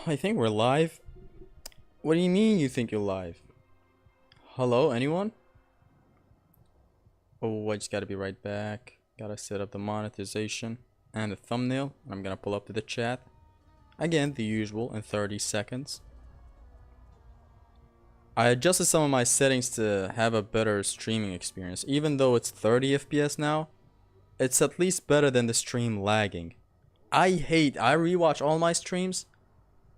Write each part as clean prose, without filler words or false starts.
I think we're live. What do you mean you think you're live? Hello, anyone? Oh, I just gotta be right back. Gotta set up the monetization and the thumbnail. I'm gonna pull up to the chat. Again, the usual in 30 seconds. I adjusted some of my settings to have a better streaming experience. Even though it's 30 FPS now, it's at least better than the stream lagging. I rewatch all my streams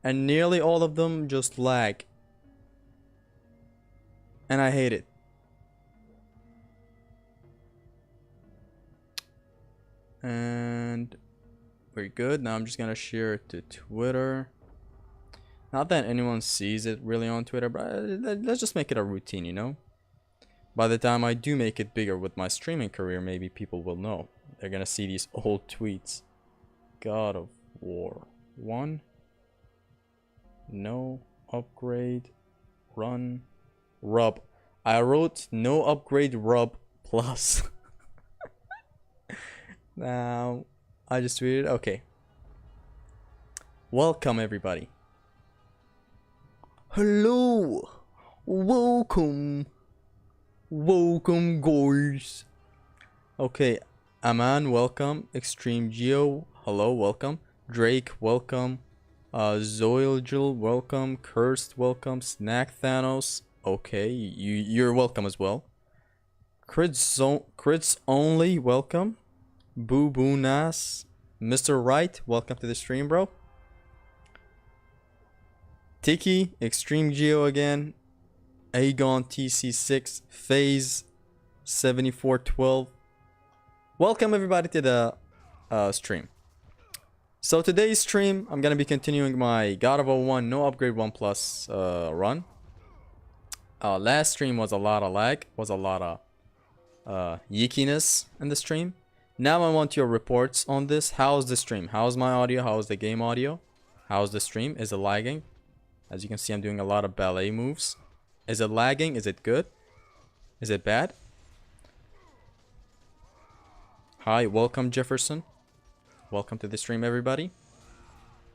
and nearly all of them just lag. And I hate it. And we're good. Now I'm just gonna share it to Twitter. Not that anyone sees it really on Twitter, but let's just make it a routine, you know? By the time I do make it bigger with my streaming career, maybe people will know. They're gonna see these old tweets. God of War 1. No upgrade. Run. Rub. I wrote no upgrade rub plus. Now, I just tweeted. Okay. Welcome, everybody. Hello. Welcome. Welcome, guys. Okay. Aman, welcome. Extreme Geo, hello, welcome. Drake, welcome. Zoilgil, welcome. Cursed, welcome. Snack Thanos, okay, you're welcome as well. Crits only, welcome. Boo Boo Nas, Mr. Right, welcome to the stream, bro. Tiki, Extreme Geo again. Aegon TC6, Phase 7412. Welcome everybody to the stream. So today's stream, I'm gonna be continuing my God of War 1 no upgrade 1 plus run. Last stream was a lot of lag, was a lot of yeekiness in the stream. Now I want your reports on this. How's the stream? How's my audio? How's the game audio? How's the stream? Is it lagging? As you can see, I'm doing a lot of ballet moves. Is it lagging? Is it good? Is it bad? Hi, welcome Jefferson. Welcome to the stream, everybody.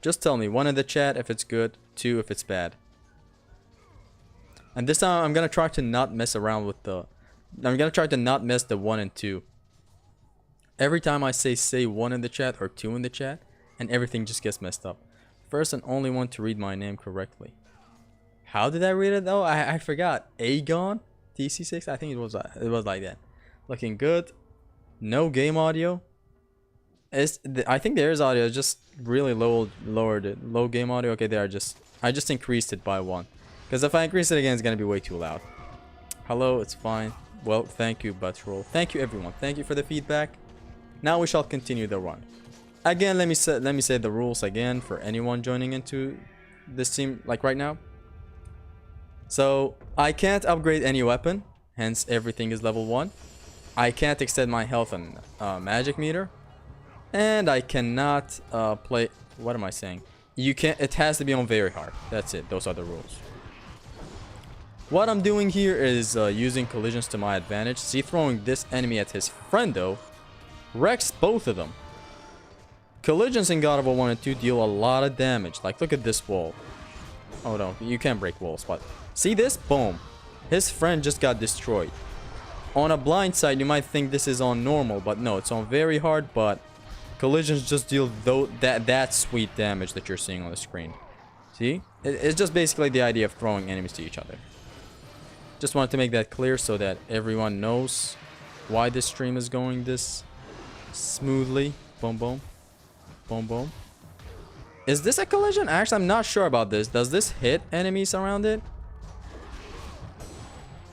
Just tell me, 1 in the chat if it's good, 2 if it's bad. And this time I'm gonna try to not mess around with the... I'm gonna try to not mess the 1 and 2. Every time I say 1 in the chat or 2 in the chat, and everything just gets messed up. First and only one to read my name correctly. How did I read it though? I forgot. Aegon TC6? I think it was like that. Looking good. No game audio. I think there is audio, just really lowered it. Low game audio. Okay, I just increased it by 1. Because if I increase it again, it's gonna be way too loud. Hello, it's fine. Well, thank you, Buttroll. Thank you, everyone. Thank you for the feedback. Now we shall continue the run. Again, let me say the rules again for anyone joining into this team like right now. So I can't upgrade any weapon, hence everything is level 1. I can't extend my health and magic meter, and I cannot play. What am I saying? You can't. It has to be on very hard. That's it. Those are the rules. What I'm doing here is using collisions to my advantage. See, throwing this enemy at his friend though wrecks both of them. Collisions in God of War 1 and 2 deal a lot of damage. Like, look at this wall. Oh no, you can't break walls, but see this? Boom. His friend just got destroyed. On a blind side, you might think this is on normal, but no, it's on very hard, but collisions just deal that sweet damage that you're seeing on the screen. See? It's just basically the idea of throwing enemies to each other. Just wanted to make that clear so that everyone knows why this stream is going this smoothly. Boom, boom. Boom, boom. Is this a collision? Actually, I'm not sure about this. Does this hit enemies around it?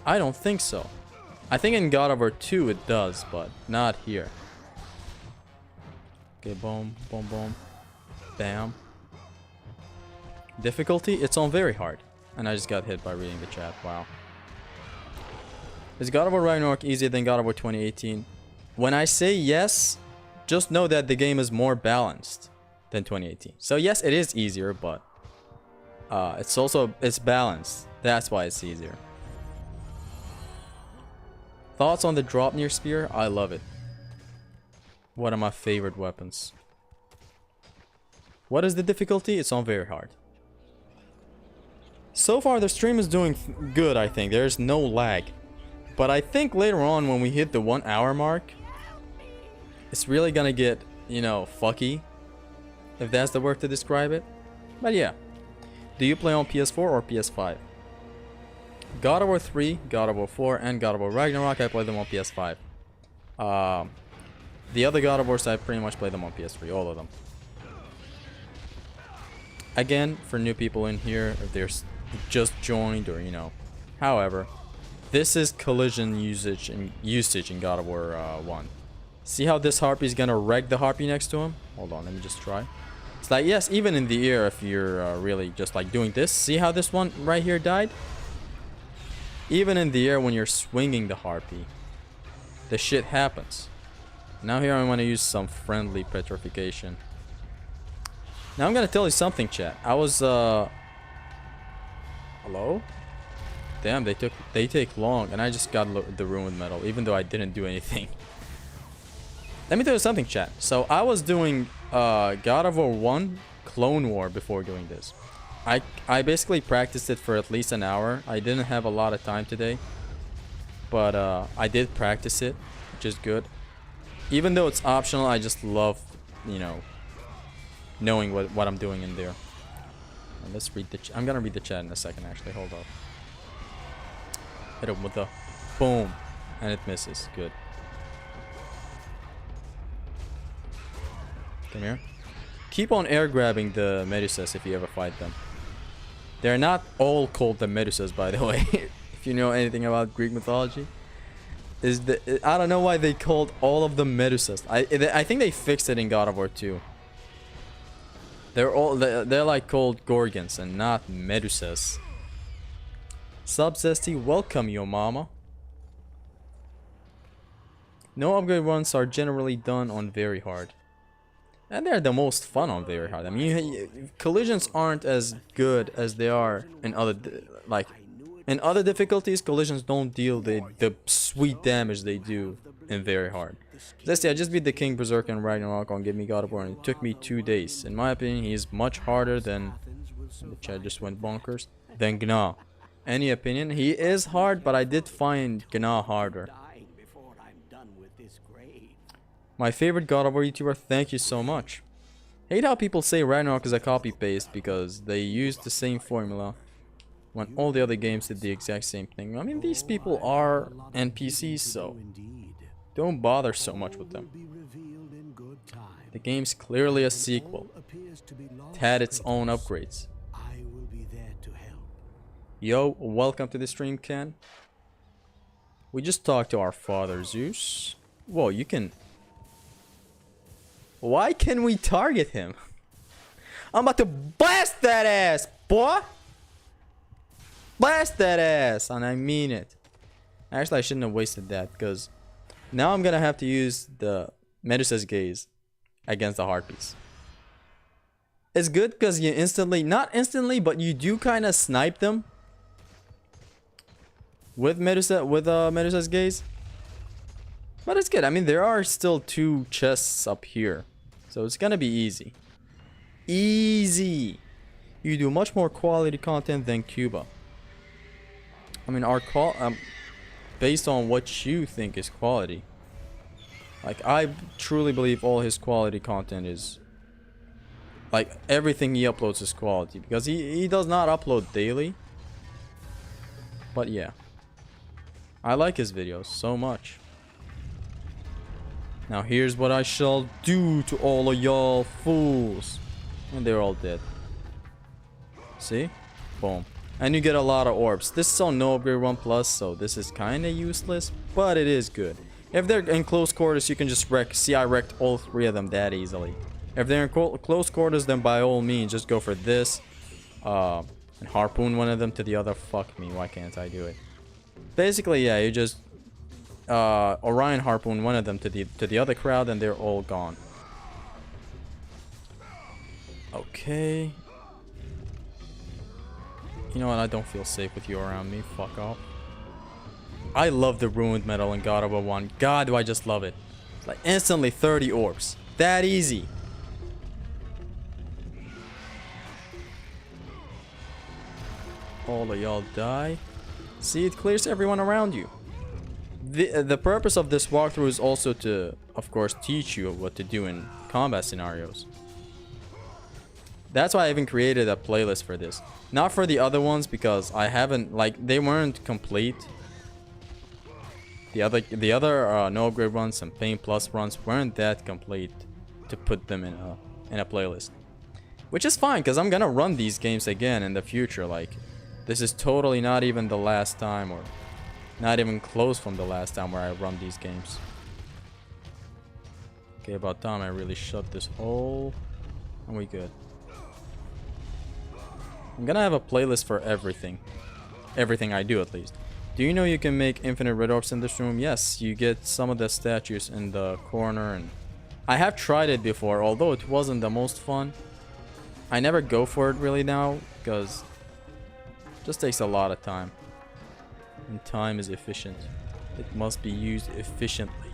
I don't think so. I think in God of War 2 it does, but not here. Okay, boom, boom, boom. Bam. Difficulty? It's on very hard. And I just got hit by reading the chat. Wow. Is God of War Ragnarok easier than God of War 2018? When I say yes, just know that the game is more balanced than 2018. So yes, it is easier, but it's balanced. That's why it's easier. Thoughts on the drop near spear? I love it. One of my favorite weapons. What is the difficulty? It's on very hard. So far, the stream is doing good, I think. There's no lag. But I think later on, when we hit the 1 hour mark, it's really gonna get, you know, fucky. If that's the word to describe it. But yeah. Do you play on PS4 or PS5? God of War 3, God of War 4, and God of War Ragnarok, I play them on PS5. The other God of Wars, I pretty much play them on PS3, all of them. Again, for new people in here, if they're just joined or, you know, however, this is collision usage in God of War 1. See how this harpy is gonna wreck the harpy next to him? Hold on, let me just try. It's like, yes, even in the air, if you're really just like doing this. See how this one right here died? Even in the air when you're swinging the harpy, the shit happens. Now here I want to use some friendly petrification. Now I'm gonna tell you something, chat. I was hello? Damn, they take long, and I just got the ruined metal, even though I didn't do anything. Let me tell you something, chat. So I was doing God of War 1 Clone War before doing this. I basically practiced it for at least an hour. I didn't have a lot of time today, but I did practice it, which is good. Even though it's optional, I just love, you know, knowing what I'm doing in there. And let's read the I'm gonna read the chat in a second, actually. Hold up. Hit him with the boom, and it misses. Good. Come here. Keep on air grabbing the Medusas if you ever fight them. They're not all called the Medusas, by the way. If you know anything about Greek mythology, I don't know why they called all of them Medusas. I think they fixed it in God of War 2. They're like called Gorgons and not Medusas. Sub Zesty, welcome yo mama. No upgrade runs are generally done on very hard. And they're the most fun on very hard. I mean, collisions aren't as good as they are in other, like, in other difficulties. Collisions don't deal the sweet damage they do in very hard. Let's see, I just beat the King Berserker and Ragnarok on Give Me God of War, and it took me 2 days. In my opinion, he's much harder than, the chat just went bonkers, than Gna. Any opinion? He is hard, but I did find Gna harder. My favorite God of War YouTuber, thank you so much. Hate how people say Ragnarok is a copy-paste because they used the same formula when all the other games did the exact same thing. I mean, these people are NPCs, so don't bother so much with them. The game's clearly a sequel. It had its own upgrades. Yo, welcome to the stream, Ken. We just talked to our father, Zeus. Whoa, you can... Why can we target him? I'm about to blast that ass, boy! Blast that ass, and I mean it. Actually, I shouldn't have wasted that, because now I'm gonna have to use the Medusa's Gaze against the Harpies. It's good because you instantly, not instantly, but you do kind of snipe them with Medusa's Gaze. But it's good. I mean, there are still 2 chests up here, so it's gonna be easy. Easy. You do much more quality content than Cuba. I mean, based on what you think is quality. Like, I truly believe all his quality content is, like, everything he uploads is quality, because he does not upload daily. But yeah, I like his videos so much. Now here's what I shall do to all of y'all fools. And they're all dead. See? Boom. And you get a lot of orbs. This is on no upgrade 1+, so this is kinda useless, but it is good. If they're in close quarters, you can just wreck. See, I wrecked all 3 of them that easily. If they're in close quarters, then by all means, just go for this. And harpoon one of them to the other. Fuck me, why can't I do it? Basically, yeah, you just Orion harpoon one of them to the other crowd, and they're all gone. Okay. You know what? I don't feel safe with you around me. Fuck off. I love the ruined metal in God of War 1. God, do I just love it. It's like instantly 30 orbs. That easy. all of y'all die. See, it clears everyone around you. The purpose of this walkthrough is also to, of course, teach you what to do in combat scenarios. That's why I even created a playlist for this. Not for the other ones, because I haven't, like, they weren't complete. The other no upgrade runs and Pain Plus runs weren't that complete to put them in a playlist. Which is fine, because I'm gonna run these games again in the future. Like, this is totally not even the last time, or not even close from the last time where I run these games. Okay, about time I really shut this hole. And we good. I'm gonna have a playlist for everything. Everything I do, at least. Do you know you can make infinite red orbs in this room? Yes, you get some of the statues in the corner, and I have tried it before, although it wasn't the most fun. I never go for it really now, because it just takes a lot of time. And time is efficient. It must be used efficiently.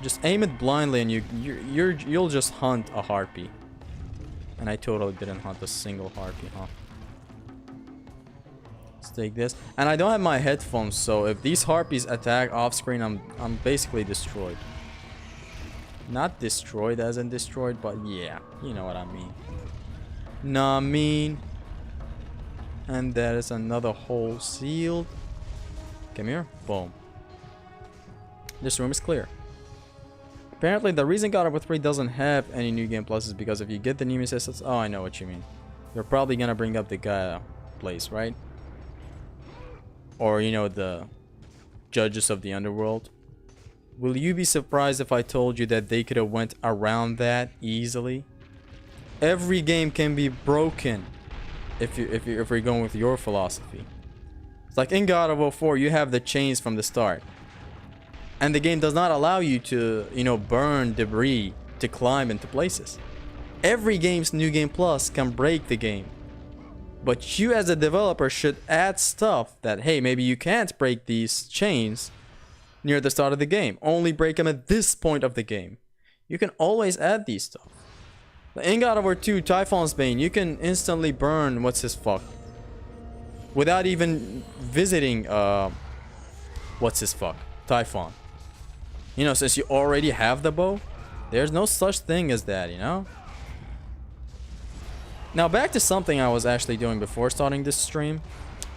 Just aim it blindly and you'll just hunt a harpy. And I totally didn't hunt a single harpy, huh? Let's take this. And I don't have my headphones, so if these harpies attack off screen, I'm basically destroyed. Not destroyed as in destroyed, but yeah, you know what I mean. Nah, mean. And that is another hole sealed. Come here. Boom. This room is clear. Apparently, the reason God of War 3 doesn't have any new game plus is because if you get the Nemesis, oh, I know what you mean. You're probably gonna bring up the Gaia place, right? Or, you know, the judges of the underworld. Will you be surprised if I told you that they could have went around that easily? Every game can be broken if we're going with your philosophy. It's like in God of War 4, you have the chains from the start. And the game does not allow you to, you know, burn debris to climb into places. Every game's New Game Plus can break the game. But you as a developer should add stuff that, hey, maybe you can't break these chains near the start of the game. Only break them at this point of the game. You can always add these stuff. In God of War 2, Typhon's Bane, you can instantly burn what's his fuck. Without even visiting, what's his fuck? Typhon. You know, since you already have the bow, there's no such thing as that, you know? Now back to something I was actually doing before starting this stream,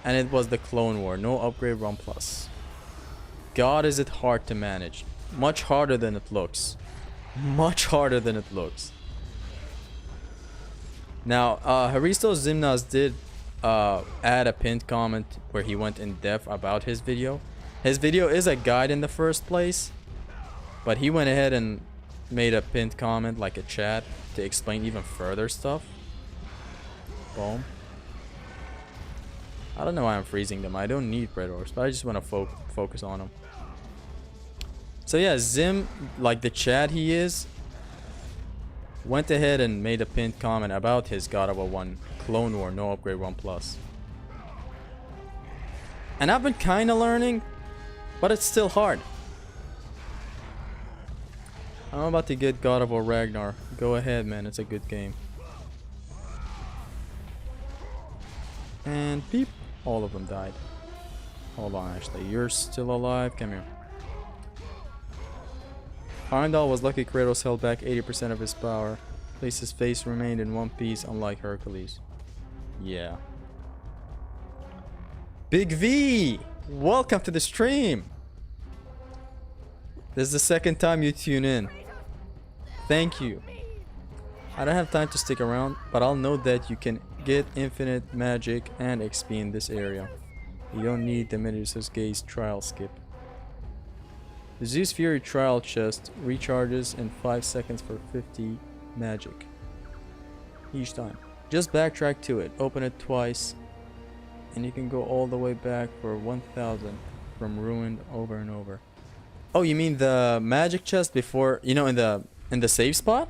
and it was the Clone War, no upgrade run plus. God, is it hard to manage. Much harder than it looks. Much harder than it looks. Now, Haristo Zimnas did add a pinned comment where he went in depth about his video. His video is a guide in the first place, but he went ahead and made a pinned comment, like a chat, to explain even further stuff. Boom. I don't know why I'm freezing them. I don't need red orbs, but I just want to focus on them. So yeah, Zim, like the chat he is, went ahead and made a pinned comment about his God of War 1 Clone War no upgrade 1 plus. And I've been kind of learning, but it's still hard. I'm about to get God of War Ragnar. Go ahead, man. It's a good game. And beep. All of them died. Hold on, Ashley. You're still alive. Come here. Heimdall was lucky Kratos held back 80% of his power. At least his face remained in one piece, unlike Hercules. Yeah. Big V! Welcome to the stream! This is the second time you tune in. Thank you. I don't have time to stick around, but I'll note that you can get infinite magic and XP in this area. You don't need the Medusa's Gaze trial skip. The Zeus Fury trial chest recharges in 5 seconds for 50 magic each time. Just backtrack to it, open it twice, and you can go all the way back for 1000 from ruined over and over. Oh, you mean the magic chest before, you know, in the save spot?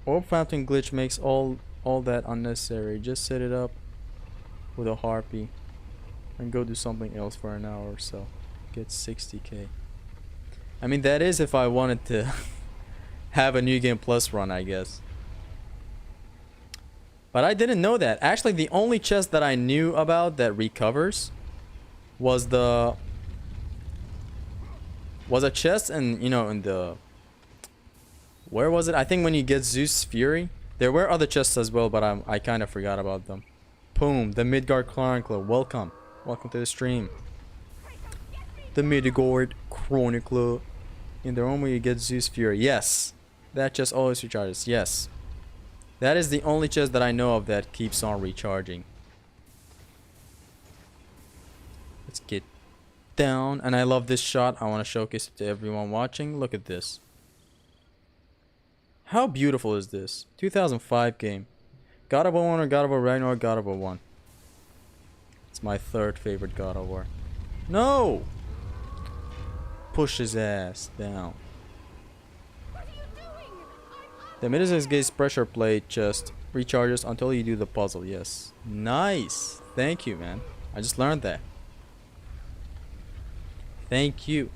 Orb fountain glitch makes all that unnecessary. Just set it up with a harpy and go do something else for an hour or so. Get 60k. I mean, that is if I wanted to have a new game plus run, I guess. But I didn't know that. Actually, the only chest that I knew about that recovers was a chest and you know in the where was it? I think when you get Zeus Fury. There were other chests as well, but I kind of forgot about them. Boom, the Midgard Chronicler. Welcome. Welcome to the stream. The Midgard Chronicler. In the room where you get Zeus Fury. Yes. That chest always recharges. Yes. That is the only chest that I know of that keeps on recharging. Let's get down. And I love this shot. I want to showcase it to everyone watching. Look at this. How beautiful is this? 2005 game. God of War 1 or God of War Ragnarok, God of War 1. It's my third favorite God of War. No! Push his ass down. The Midas Gaze pressure plate chest recharges until you do the puzzle. Yes. Nice. Thank you, man. I just learned that. Thank you.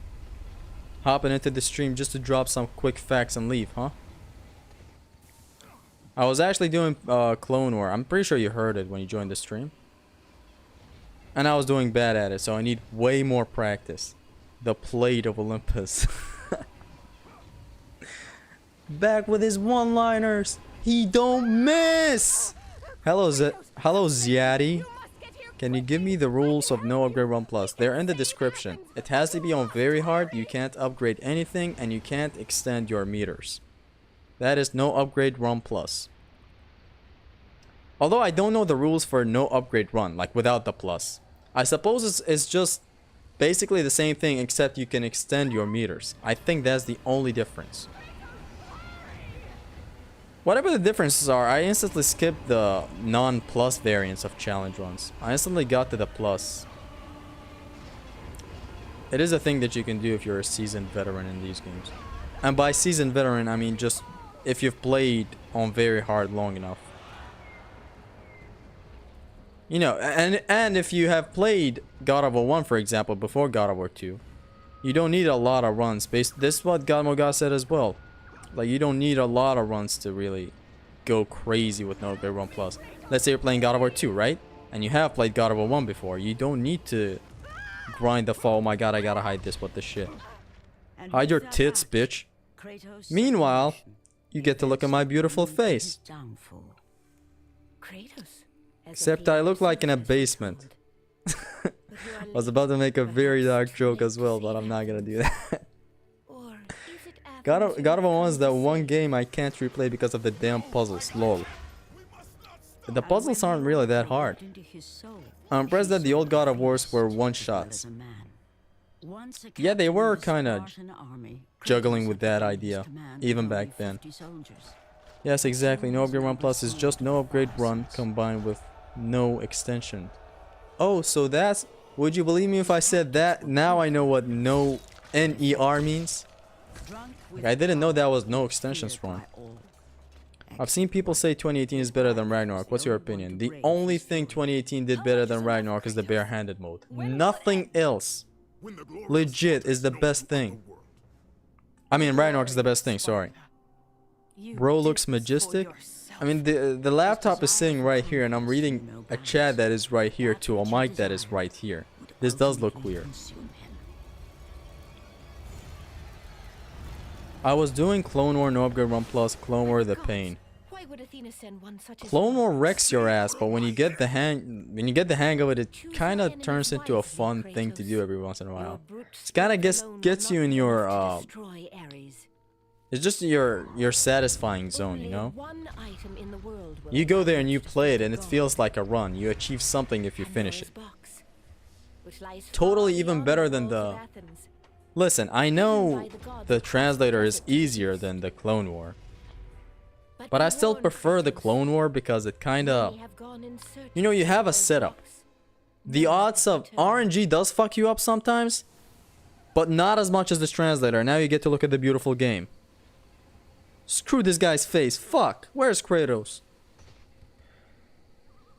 Hopping into the stream just to drop some quick facts and leave, huh? I was actually doing Clone War. I'm pretty sure you heard it when you joined the stream. And I was doing bad at it, so I need way more practice. The Plate of Olympus. Back with his one-liners. He don't miss. Hello, Ziadi. Can you give me the rules of no upgrade run plus? They're in the description. It has to be on very hard. You can't upgrade anything, and you can't extend your meters. That is no upgrade run plus. Although I don't know the rules for no upgrade run, like without the plus. I suppose it's just basically the same thing except you can extend your meters. I think that's the only difference. Whatever the differences are, I instantly skipped the non-plus variants of challenge runs. I instantly got to the plus. It is a thing that you can do if you're a seasoned veteran in these games. And by seasoned veteran, I mean just if you've played on very hard long enough. You know, and if you have played God of War 1, for example, before God of War 2, you don't need a lot of runs. This is what God Moga said as well. Like, you don't need a lot of runs to really go crazy with no upgrade run plus. Let's say you're playing God of War 2, right? And you have played God of War 1 before. You don't need to grind the fall. Oh my god, I gotta hide this. What the shit? Hide your tits, bitch. Meanwhile, you get to look at my beautiful face. Except I look like in a basement. I was about to make a very dark joke as well, but I'm not gonna do that. God of War 1 is that one game I can't replay because of the damn puzzles, lol. The puzzles aren't really that hard. I'm impressed that the old God of Wars were one-shots. Yeah, they were kinda juggling with that idea, even back then. Yes, exactly, no upgrade run plus is just no upgrade run combined with no extension. Oh, so that's... Would you believe me if I said that? Now I know what no NER means. Like, I didn't know that was no extensions run. I've seen people say 2018 is better than Ragnarok. What's your opinion? The only thing 2018 did better than Ragnarok is the barehanded mode. Nothing else legit is the best thing. I mean, Ragnarok is the best thing, sorry. Bro looks majestic. I mean, the laptop is sitting right here and I'm reading a chat that is right here to a mic that is right here. This does look weird. I was doing Clone War no upgrade run plus, Clone War the pain. Clone War wrecks your ass, but when you get the hang of it, it kind of turns into a fun thing to do every once in a while. It kind of gets you in your it's just your satisfying zone, you know? You go there and you play it and it feels like a run. You achieve something if you finish it. Totally even better than the... Listen, I know the translator is easier than the Clone War. But I still prefer the Clone War because it kinda... You know, you have a setup. The odds of RNG does fuck you up sometimes, but not as much as this translator. Now you get to look at the beautiful game. Screw this guy's face. Fuck. Where's Kratos?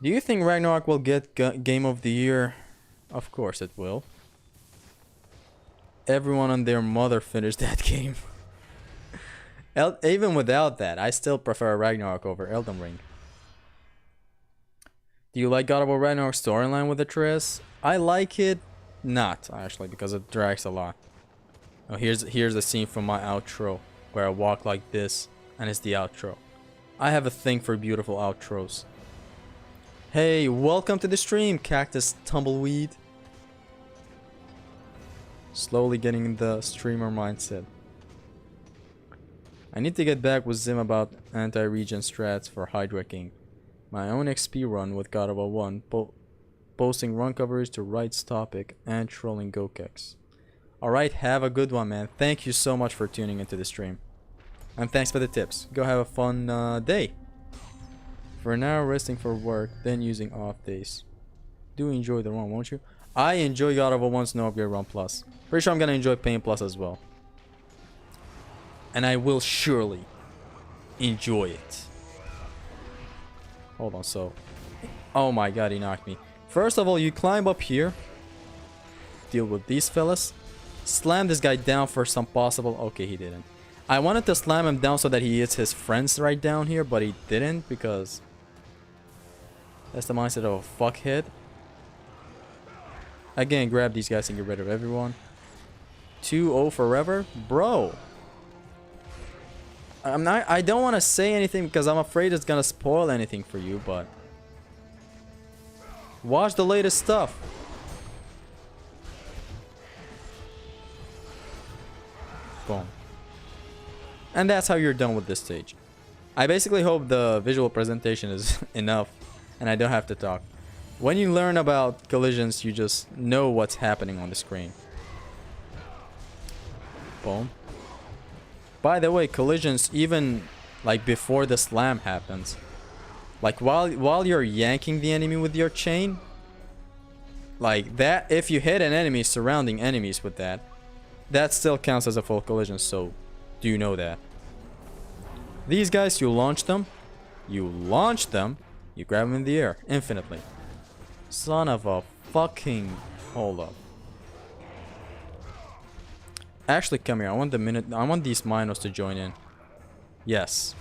Do you think Ragnarok will get Game of the Year? Of course it will. Everyone and their mother finished that game. Even without that, I still prefer Ragnarok over Elden Ring. Do you like God of War Ragnarok storyline with Atreus? I like it not, actually, because it drags a lot. Oh, here's the scene from my outro, where I walk like this, and it's the outro. I have a thing for beautiful outros. Hey, welcome to the stream, Cactus Tumbleweed. Slowly getting in the streamer mindset. I need to get back with Zim about anti-regen strats for Hydra King. My own XP run with God of War 1, posting run coverage to Wright's topic and trolling Gokex. Alright, have a good one, man. Thank you so much for tuning into the stream. And thanks for the tips. Go have a fun day. For now, resting for work, then using off days. Do enjoy the run, won't you? I enjoy God of War 1's no upgrade run plus. Pretty sure I'm gonna enjoy Pain Plus as well. And I will surely enjoy it. Hold on, so... Oh my god, he knocked me. First of all, you climb up here. Deal with these fellas. Slam this guy down for some possible... Okay, he didn't. I wanted to slam him down so that he hits his friends right down here, but he didn't because... That's the mindset of a fuckhead. Again, grab these guys and get rid of everyone. 2-0 forever? Bro! I don't want to say anything because I'm afraid it's gonna spoil anything for you, but... Watch the latest stuff. Boom. And that's how you're done with this stage. I basically hope the visual presentation is enough and I don't have to talk. When you learn about collisions, you just know what's happening on the screen. Boom. By the way, collisions even like before the slam happens. Like while you're yanking the enemy with your chain, like that, if you hit an enemy surrounding enemies with that, that still counts as a full collision, so do you know that? These guys, you launch them, you grab them in the air, infinitely. Son of a fucking... Hold up. Actually, come here, I want these minos to join in. Yes.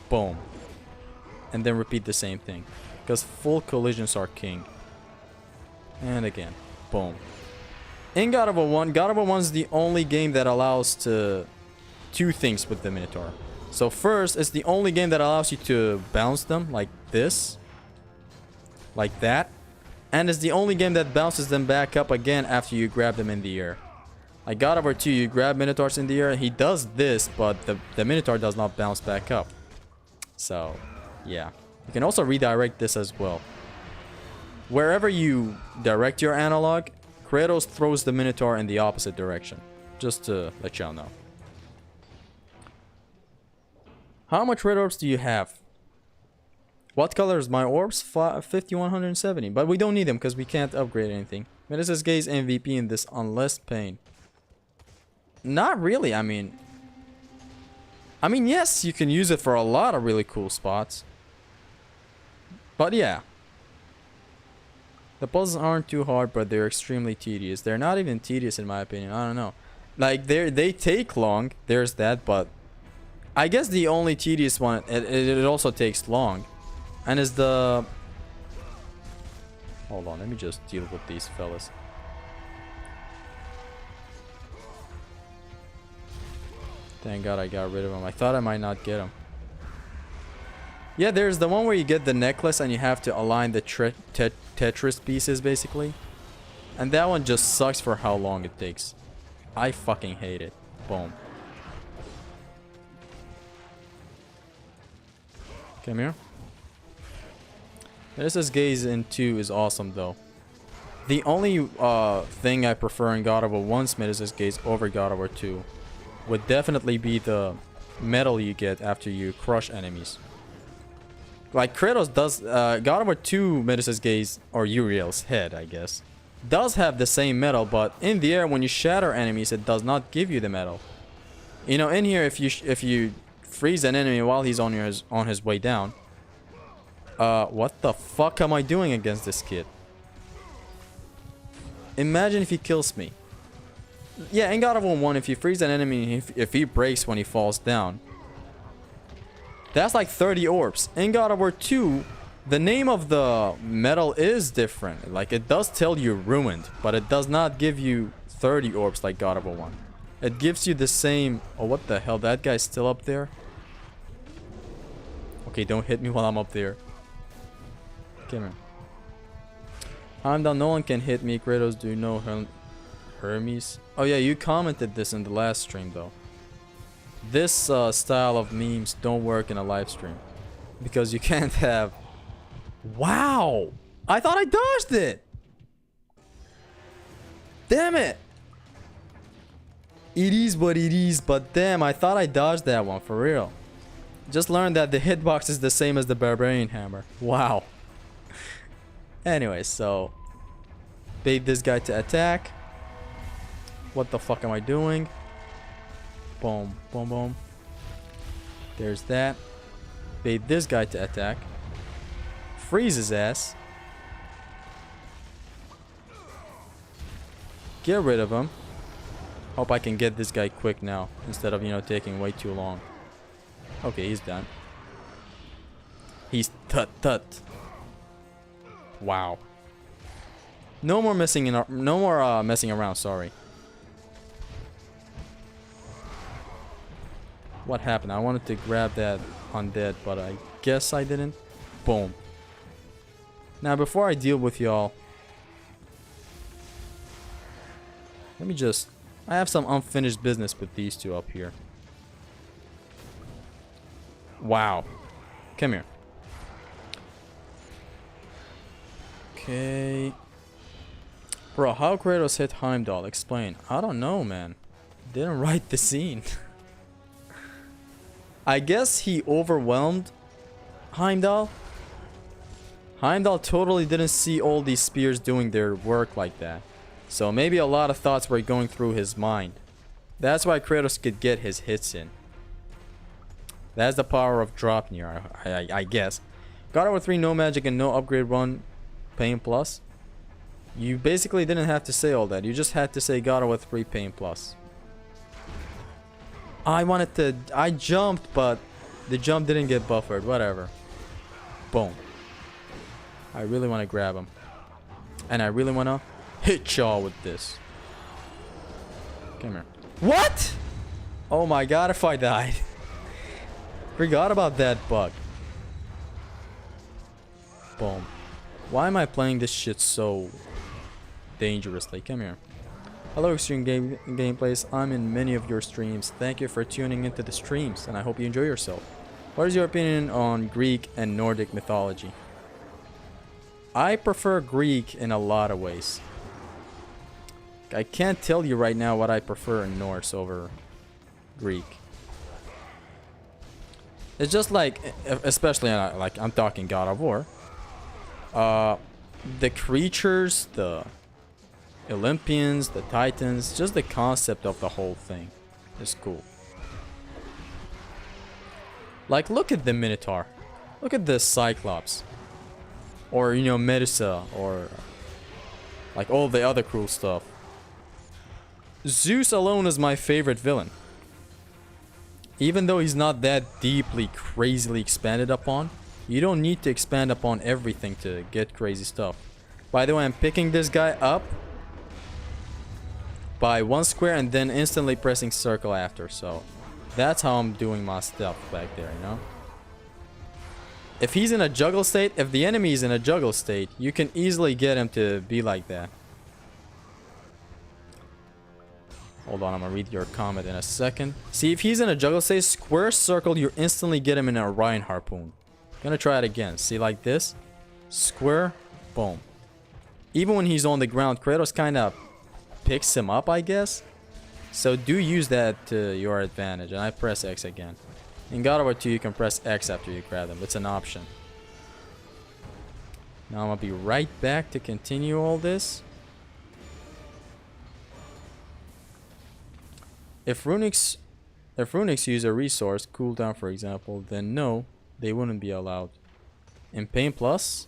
Boom. And then repeat the same thing. Because full collisions are king. And again. Boom. In God of War 1, God of War 1 is the only game that allows two things with the Minotaur. So first, it's the only game that allows you to bounce them like this. Like that. And it's the only game that bounces them back up again after you grab them in the air. Like God of War 2, you grab Minotaurs in the air, he does this, but the Minotaur does not bounce back up. So, yeah. You can also redirect this as well. Wherever you direct your analog, Kratos throws the Minotaur in the opposite direction. Just to let y'all know. How much red orbs do you have? What color is my orbs? 5170. But we don't need them because we can't upgrade anything. Medusa's Gaze MVP in this unless pain. Not really, I mean, yes, you can use it for a lot of really cool spots. But yeah. The puzzles aren't too hard, but they're extremely tedious. They're not even tedious in my opinion, I don't know. Like, they take long, there's that, but... I guess the only tedious one, it also takes long. And is the... Hold on, let me just deal with these fellas. Thank God I got rid of him. I thought I might not get him. Yeah, there's the one where you get the necklace and you have to align the Tetris pieces, basically. And that one just sucks for how long it takes. I fucking hate it. Boom. Come here. Medusa's Gaze in 2 is awesome, though. The only thing I prefer in God of War 1's Medusa's Gaze over God of War 2 would definitely be the medal you get after you crush enemies. Like Kratos does, God of War 2 Medusa's Gaze, or Uriel's head, I guess, does have the same medal, but in the air when you shatter enemies, it does not give you the medal. You know, in here, if you freeze an enemy while he's on his way down, what the fuck am I doing against this kid? Imagine if he kills me. Yeah, in God of War 1, if you freeze an enemy, if he breaks when he falls down, that's like 30 orbs. In God of War 2, The name of the medal is different. Like, it does tell you ruined, but it does not give you 30 orbs like God of War 1. It gives you the same... Oh, what the hell? That guy's still up there? Okay, don't hit me while I'm up there. Come here. I'm done. No one can hit me. Kratos, do you know Hermes? Oh yeah, you commented this in the last stream though. This style of memes don't work in a live stream. Because you can't have... Wow! I thought I dodged it! Damn it! It is what it is, but damn, I thought I dodged that one, for real. Just learned that the hitbox is the same as the Barbarian Hammer. Wow. Anyway, so... Bait this guy to attack. What the fuck am I doing? Boom, boom, boom. There's that. Bait this guy to attack. Freeze his ass. Get rid of him. Hope I can get this guy quick now, instead of, you know, taking way too long. Okay, he's done. He's tut. Wow. No more messing around, sorry. What happened? I wanted to grab that undead, but I guess I didn't. Boom. Now, before I deal with y'all, let me just... I have some unfinished business with these two up here. Wow. Come here. Okay. Bro, how Kratos hit Heimdall? Explain. I don't know, man. Didn't write the scene. I guess he overwhelmed Heimdall. Heimdall totally didn't see all these spears doing their work like that. So maybe a lot of thoughts were going through his mind. That's why Kratos could get his hits in. That's the power of Dropnir, I guess. God of War 3, no magic and no upgrade run. Pain plus. You basically didn't have to say all that. You just had to say God of War 3 Pain plus. I jumped, but the jump didn't get buffered. Whatever. Boom. I really want to grab him. And I really want to hit y'all with this. Come here. What? Oh my god, if I died. Forgot about that bug. Boom. Why am I playing this shit so dangerously? Come here. Hello Extreme Gameplays. I'm in many of your streams. Thank you for tuning into the streams and I hope you enjoy yourself. What is your opinion on Greek and Nordic mythology? I prefer Greek in a lot of ways. I can't tell you right now what I prefer in Norse over Greek. It's just like, especially like I'm talking God of War. The creatures, the Olympians, the Titans, just the concept of the whole thing is cool. Like, look at the Minotaur. Look at the Cyclops. Or, you know, Medusa. Or, like, all the other cool stuff. Zeus alone is my favorite villain. Even though he's not that deeply, crazily expanded upon, you don't need to expand upon everything to get crazy stuff. By the way, I'm picking this guy up by one square and then instantly pressing circle after, so that's how I'm doing my stuff back there, you know? If he's in a juggle state, if the enemy is in a juggle state, you can easily get him to be like that. Hold on, I'm gonna read your comment in a second. See, if he's in a juggle state, square circle, you instantly get him in an Orion harpoon. Gonna try it again. See, like this? Square, boom. Even when he's on the ground, Kratos kind of picks him up, I guess. So do use that to your advantage. And I press X again. In God of War 2, you can press X after you grab them. It's an option. Now I'm gonna be right back to continue all this. If runics use a resource, cooldown for example, then no, they wouldn't be allowed. In Pain Plus,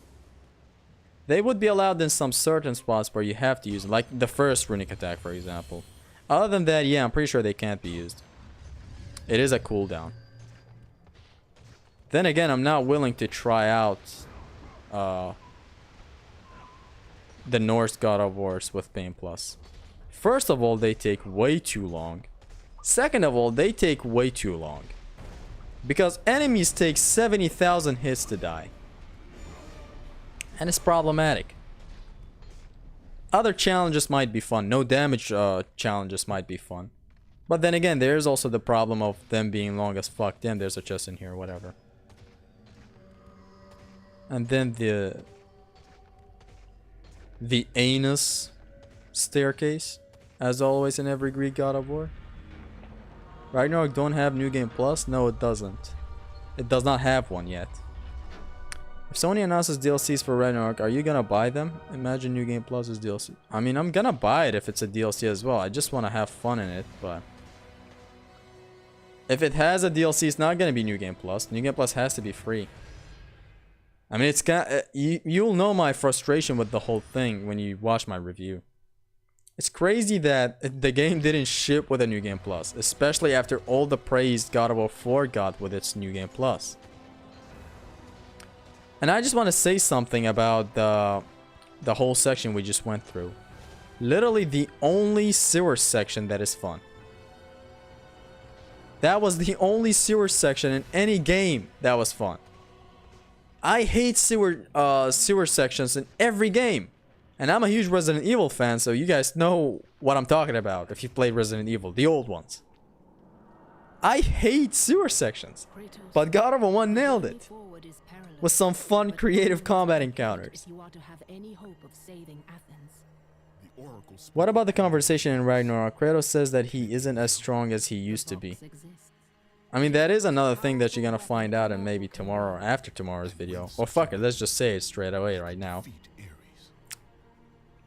they would be allowed in some certain spots where you have to use it, like the first runic attack for example. Other than that, yeah, I'm pretty sure they can't be used. It is a cooldown. Then again, I'm not willing to try out the Norse God of Wars with Pain Plus. First of all, they take way too long. Second of all, they take way too long. Because enemies take 70,000 hits to die. And it's problematic. Other challenges might be fun. No damage challenges might be fun. But then again, there's also the problem of them being long as fuck. Damn, there's a chest in here, whatever. And then the anus staircase, as always in every Greek God of War. Ragnarok don't have New Game Plus? No, it doesn't. It does not have one yet. If Sony announces DLCs for Ragnarok, are you gonna buy them? Imagine New Game Plus is DLC. I mean, I'm gonna buy it if it's a DLC as well. I just want to have fun in it, but if it has a DLC, it's not gonna be New Game Plus. New Game Plus has to be free. I mean, it's you'll know my frustration with the whole thing when you watch my review. It's crazy that the game didn't ship with a New Game Plus, especially after all the praise God of War 4 got with its New Game Plus. And I just want to say something about the whole section we just went through. Literally the only sewer section that is fun. That was the only sewer section in any game that was fun. I hate sewer sections in every game. And I'm a huge Resident Evil fan, so you guys know what I'm talking about if you played Resident Evil, the old ones. I hate sewer sections, but God of War 1 nailed it. With some fun, creative combat encounters. What about the conversation in Ragnarok? Kratos says that he isn't as strong as he used to be. I mean, that is another thing that you're gonna find out in maybe tomorrow or after tomorrow's video. Or fuck it, let's just say it straight away right now.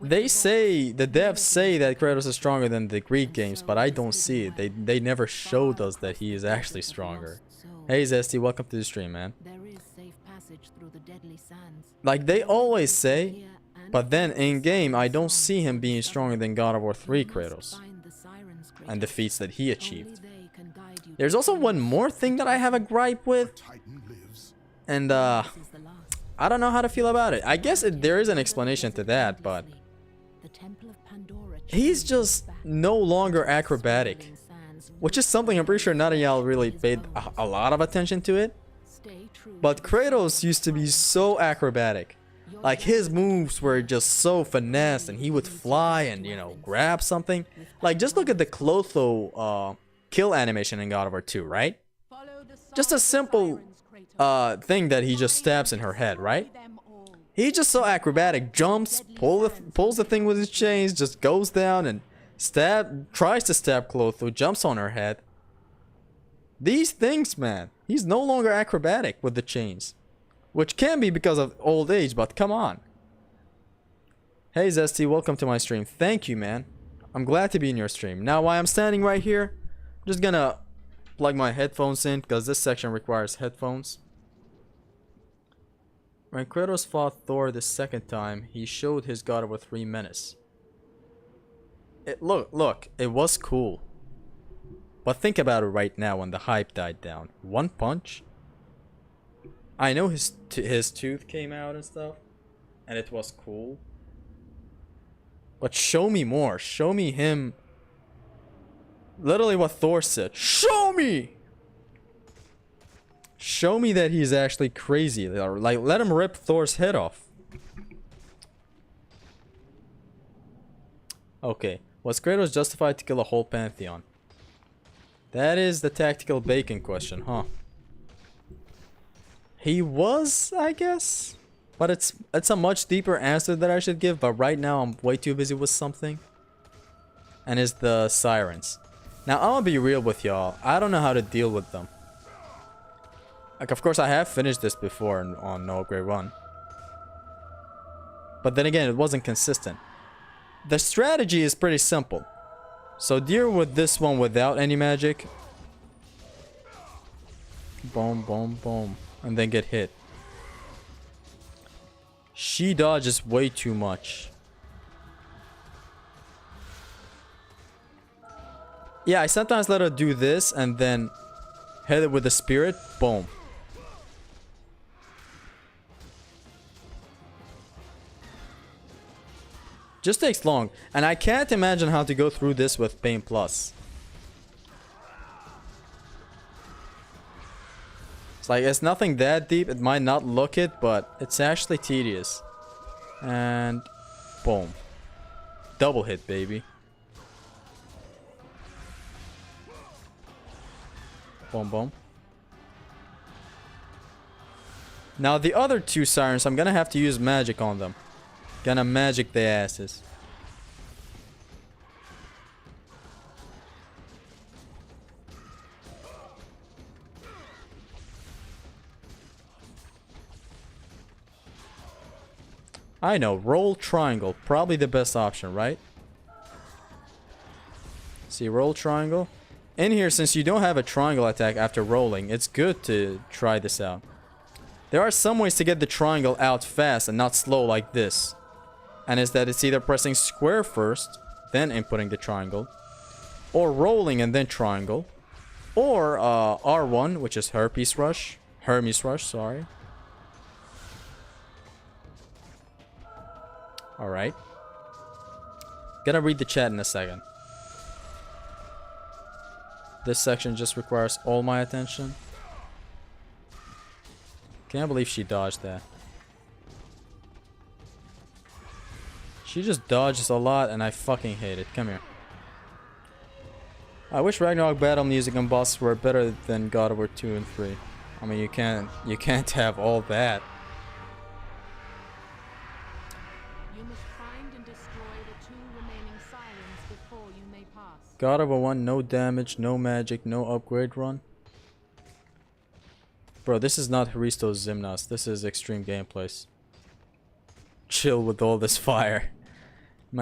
They say, the devs say that Kratos is stronger than the Greek games, but I don't see it. They never showed us that he is actually stronger. Hey Zesty, welcome to the stream, man. Like they always say, but then in game I don't see him being stronger than God of War 3 Kratos and the feats that he achieved. There's also one more thing that I have a gripe with, and I don't know how to feel about it. I guess there is an explanation to that, but he's just no longer acrobatic, which is something I'm pretty sure none of y'all really paid a lot of attention to it. But Kratos used to be so acrobatic. Like his moves were just so finesse, and he would fly and, you know, grab something. Like just look at the Clotho kill animation in God of War 2, right? Just a simple thing that he just stabs in her head, right? He's just so acrobatic, jumps, pulls the thing with his chains, just goes down and tries to stab Clotho, jumps on her head. These things, man, he's no longer acrobatic with the chains. Which can be because of old age, but come on. Hey Zesty, welcome to my stream. Thank you, man. I'm glad to be in your stream. Now, while I'm standing right here, I'm just gonna plug my headphones in, because this section requires headphones. When Kratos fought Thor the second time, he showed his God of War 3 menace. Look, it was cool. But think about it right now when the hype died down. One punch? I know his tooth came out and stuff, and it was cool. But show me more. Show me him. Literally what Thor said. Show me! Show me that he's actually crazy. Like, let him rip Thor's head off. Okay. Was Kratos justified to kill a whole pantheon? That is the tactical bacon question, huh? He was, I guess? But it's a much deeper answer that I should give, but right now I'm way too busy with something. And it's the sirens. Now, I'm gonna be real with y'all. I don't know how to deal with them. Like, of course, I have finished this before on No Upgrade 1. But then again, it wasn't consistent. The strategy is pretty simple. So deal with this one without any magic. Boom, boom, boom. And then get hit. She dodges way too much. Yeah, I sometimes let her do this and then hit it with the spirit. Boom. Just takes long. And I can't imagine how to go through this with Pain Plus. It's like, it's nothing that deep. It might not look it, but it's actually tedious. And boom. Double hit, baby. Boom, boom. Now the other two sirens, I'm gonna have to use magic on them. Gonna magic their asses. I know, roll triangle. Probably the best option, right? See, roll triangle. In here, since you don't have a triangle attack after rolling, it's good to try this out. There are some ways to get the triangle out fast and not slow like this. And is that it's either pressing square first, then inputting the triangle. Or rolling and then triangle. Or R1, which is Hermes Rush. Hermes Rush, sorry. Alright. Gonna read the chat in a second. This section just requires all my attention. Can't believe she dodged that. She just dodges a lot and I fucking hate it. Come here. I wish Ragnarok battle music and bosses were better than God of War 2 and 3. I mean, you can't have all that. God of War 1, no damage, no magic, no upgrade run. Bro, this is not Hristo's Zimnas. This is extreme gameplays. Chill with all this fire. In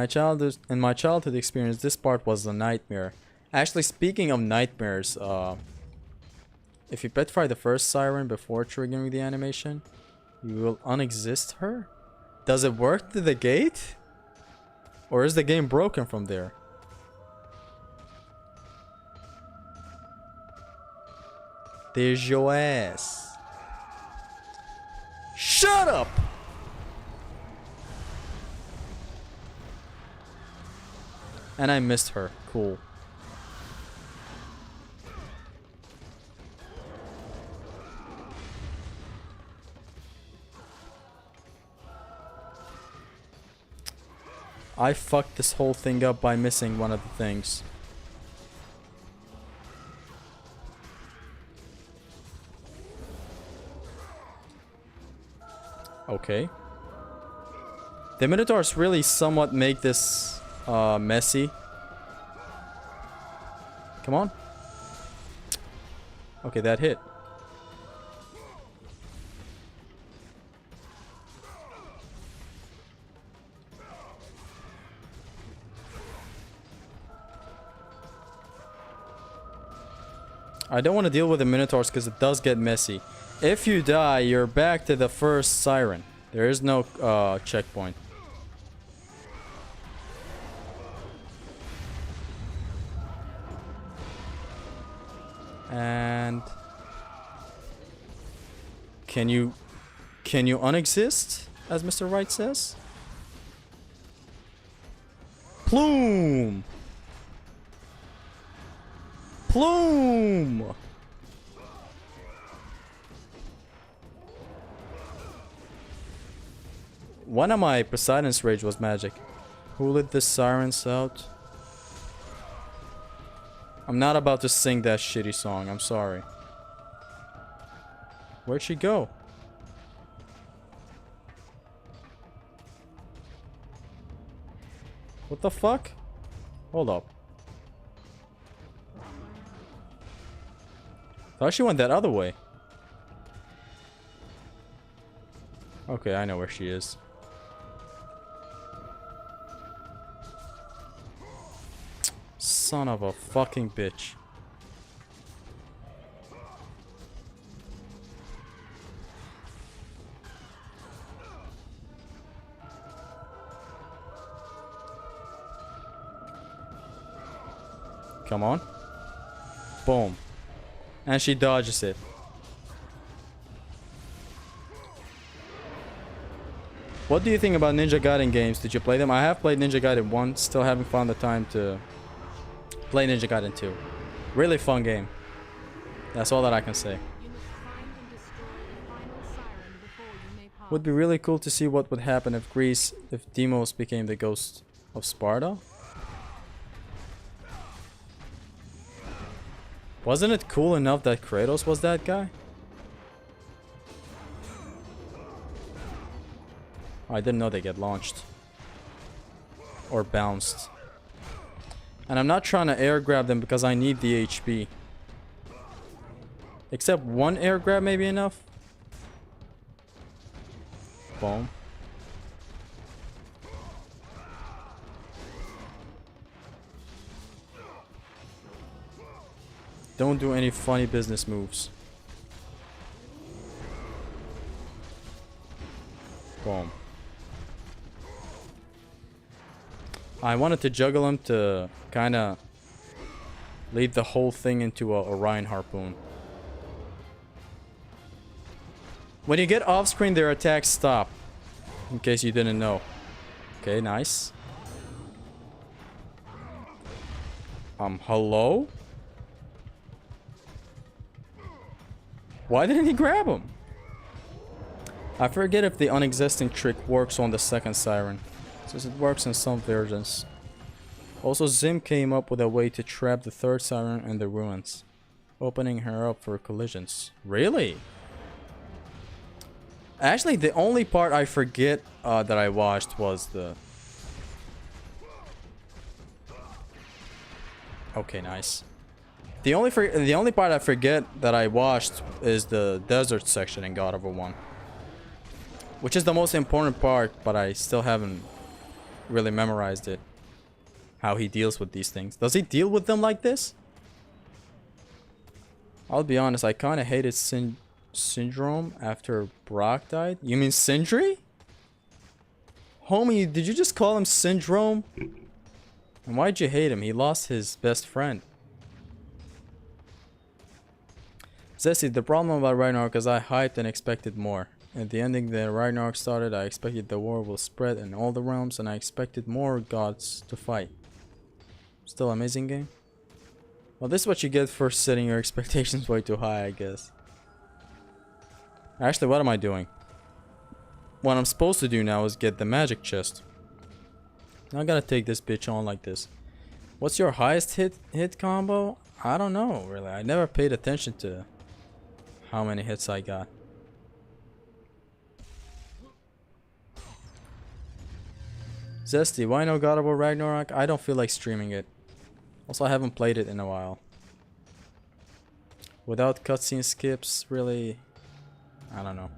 my childhood experience, this part was a nightmare. Actually, speaking of nightmares, if you petrify the first siren before triggering the animation, you will unexist her? Does it work to the gate? Or is the game broken from there? There's your ass. Shut up! And I missed her. Cool. I fucked this whole thing up by missing one of the things. Okay. The Minotaurs really somewhat make this messy. Come on. Okay, that hit. I don't want to deal with the Minotaurs because it does get messy. If you die, you're back to the first siren. There is no checkpoint. And can you unexist, as Mr. Wright says? Plume! Plume! One of my Poseidon's Rage was magic. Who let the sirens out? I'm not about to sing that shitty song, I'm sorry. Where'd she go? What the fuck? Hold up. Thought she went that other way. Okay, I know where she is. Son of a fucking bitch. Come on. Boom. And she dodges it. What do you think about Ninja Gaiden games? Did you play them? I have played Ninja Gaiden 1. Still haven't found the time to play Ninja Gaiden 2. Really fun game. That's all that I can say. Would be really cool to see what would happen if Deimos became the ghost of Sparta. Wasn't it cool enough that Kratos was that guy? Oh, I didn't know they get launched. Or bounced. And I'm not trying to air grab them because I need the HP. Except one air grab may be enough. Boom. Don't do any funny business moves. Boom. I wanted to juggle him to kind of lead the whole thing into a Orion harpoon. When you get off screen, their attacks stop. In case you didn't know. Okay, nice. Hello? Why didn't he grab him? I forget if the unexisting trick works on the second siren, since it works in some versions. Also, Zim came up with a way to trap the third siren in the ruins, opening her up for collisions. Really? Actually, the only part I forget that I watched was the... Okay, nice. The only part I forget that I watched is the desert section in God of War 1. Which is the most important part, but I still haven't really memorized it. How he deals with these things. Does he deal with them like this? I'll be honest, I kind of hated Syndrome after Brock died. You mean Sindri? Homie, did you just call him Syndrome? And why'd you hate him? He lost his best friend. Zesty, the problem about Ragnarok is I hyped and expected more. At the ending that Ragnarok started, I expected the war will spread in all the realms, and I expected more gods to fight. Still amazing game. Well, this is what you get for setting your expectations way too high, I guess. Actually, what am I doing? What I'm supposed to do now is get the magic chest. I gotta take this bitch on like this. What's your highest hit combo? I don't know, really. I never paid attention to how many hits I got. Zesty, why no God of War Ragnarok? I don't feel like streaming it. Also, I haven't played it in a while. Without cutscene skips, really... I don't know.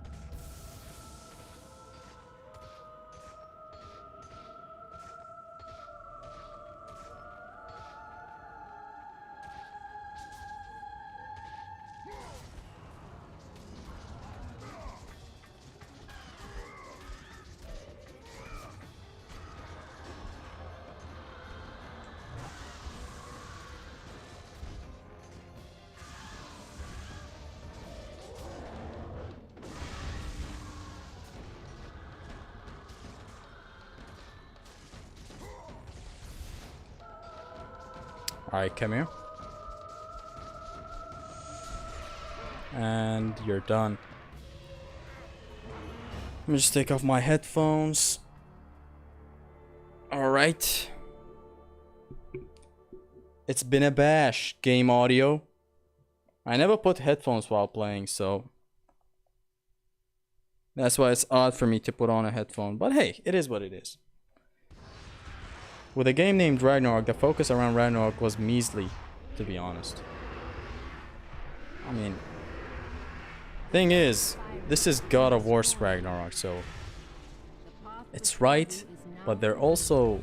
Alright, come here. And you're done. Let me just take off my headphones. Alright. It's been a bash, game audio. I never put headphones while playing, so... That's why it's odd for me to put on a headphone. But hey, it is what it is. With a game named Ragnarok, the focus around Ragnarok was measly, to be honest. I mean, thing is, this is God of War's Ragnarok, so it's right, but they also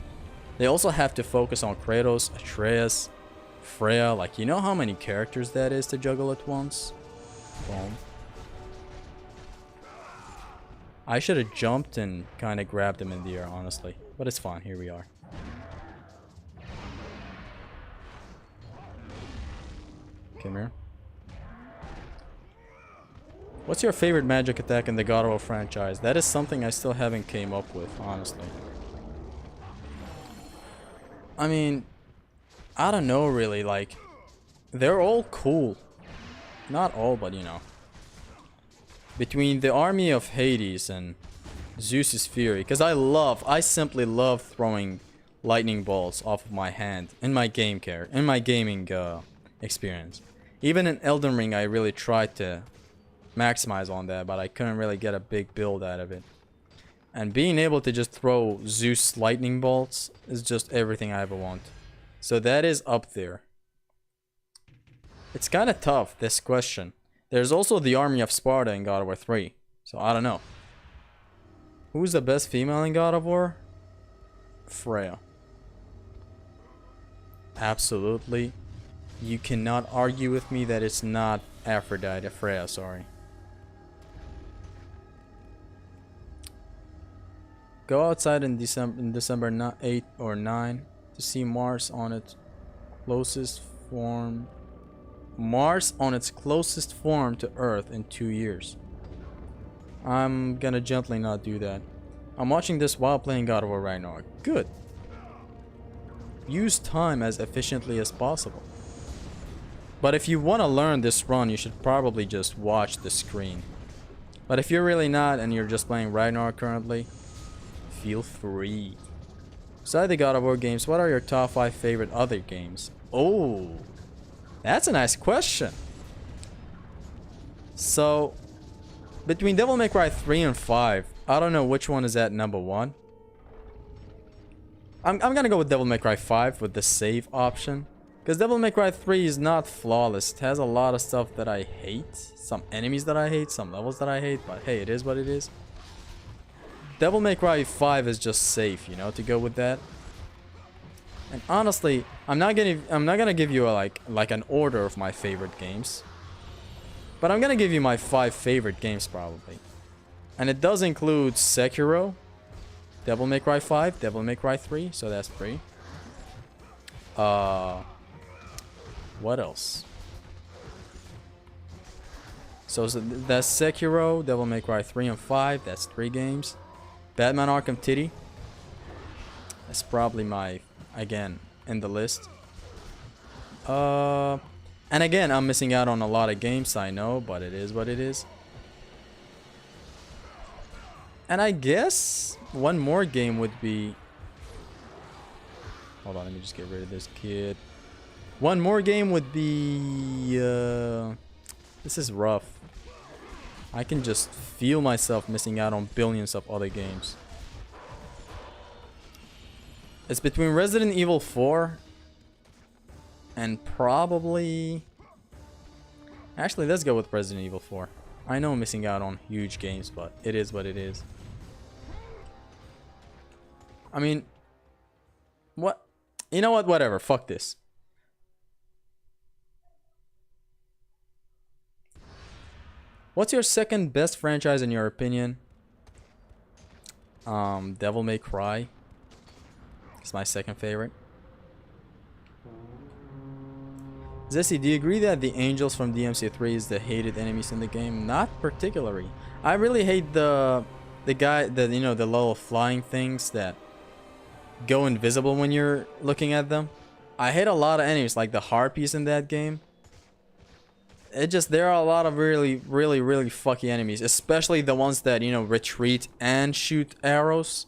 have to focus on Kratos, Atreus, Freya. Like, you know how many characters that is to juggle at once? Boom. I should have jumped and kind of grabbed him in the air, honestly, but it's fine. Here we are. Come here. What's your favorite magic attack in the God of War franchise? That is something I still haven't came up with, honestly. I mean, I don't know really, like, they're all cool. Not all, but you know. Between the army of Hades and Zeus's fury, because I simply love throwing lightning bolts off of my hand in my gaming experience. Even in Elden Ring, I really tried to maximize on that, but I couldn't really get a big build out of it. And being able to just throw Zeus lightning bolts is just everything I ever want. So that is up there. It's kind of tough, this question. There's also the army of Sparta in God of War 3. So I don't know. Who's the best female in God of War? Freya. Absolutely. You cannot argue with me that it's not Aphrodite. Freya, sorry. Go outside in December 8 or 9 to see Mars on its closest form. Mars on its closest form to Earth in 2 years. I'm gonna gently not do that. I'm watching this while playing God of War right now. Good. Use time as efficiently as possible. But if you want to learn this run, you should probably just watch the screen. But if you're really not and you're just playing Ragnarok currently, feel free. Besides the God of War games, what are your top 5 favorite other games? Oh, that's a nice question. So, between Devil May Cry 3 and 5, I don't know which one is at number 1. I'm gonna go with Devil May Cry 5 with the save option. Because Devil May Cry 3 is not flawless. It has a lot of stuff that I hate. Some enemies that I hate, some levels that I hate. But hey, it is what it is. Devil May Cry 5 is just safe, you know, to go with that. And honestly, I'm not gonna give you a, like an order of my favorite games. But I'm gonna give you my 5 favorite games probably. And it does include Sekiro, Devil May Cry 5, Devil May Cry 3, so that's 3. What else? So that's Sekiro, Devil May Cry 3 and 5, that's 3 games. Batman Arkham City. That's probably my, again, in the list. And again, I'm missing out on a lot of games, I know, but it is what it is. And I guess one more game would be... Hold on, let me just get rid of this kid. One more game would be... This is rough. I can just feel myself missing out on billions of other games. It's between Resident Evil 4 and probably... Actually, let's go with Resident Evil 4. I know I'm missing out on huge games, but it is what it is. I mean... What? You know what? Whatever. Fuck this. What's your second best franchise in your opinion? Devil May Cry. It's my second favorite. Zessie, do you agree that the angels from DMC3 is the hated enemies in the game? Not particularly. I really hate the little flying things that go invisible when you're looking at them. I hate a lot of enemies like the harpies in that game. There are a lot of really fucky enemies, especially the ones that, you know, retreat and shoot arrows.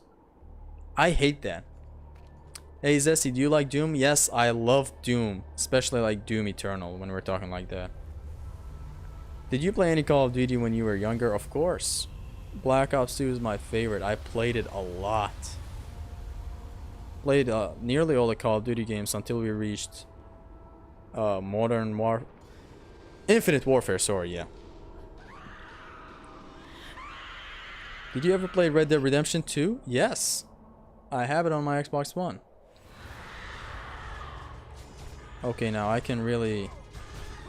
I hate that. Hey Zessie, do you like Doom? Yes, I love Doom, especially like Doom Eternal when we're talking like that. Did you play any Call of Duty when you were younger? Of course. Black Ops 2 is my favorite. I played it a lot. Played nearly all the Call of Duty games until we reached Infinite Warfare, sorry, yeah. Did you ever play Red Dead Redemption 2? Yes. I have it on my Xbox One. Okay, now I can really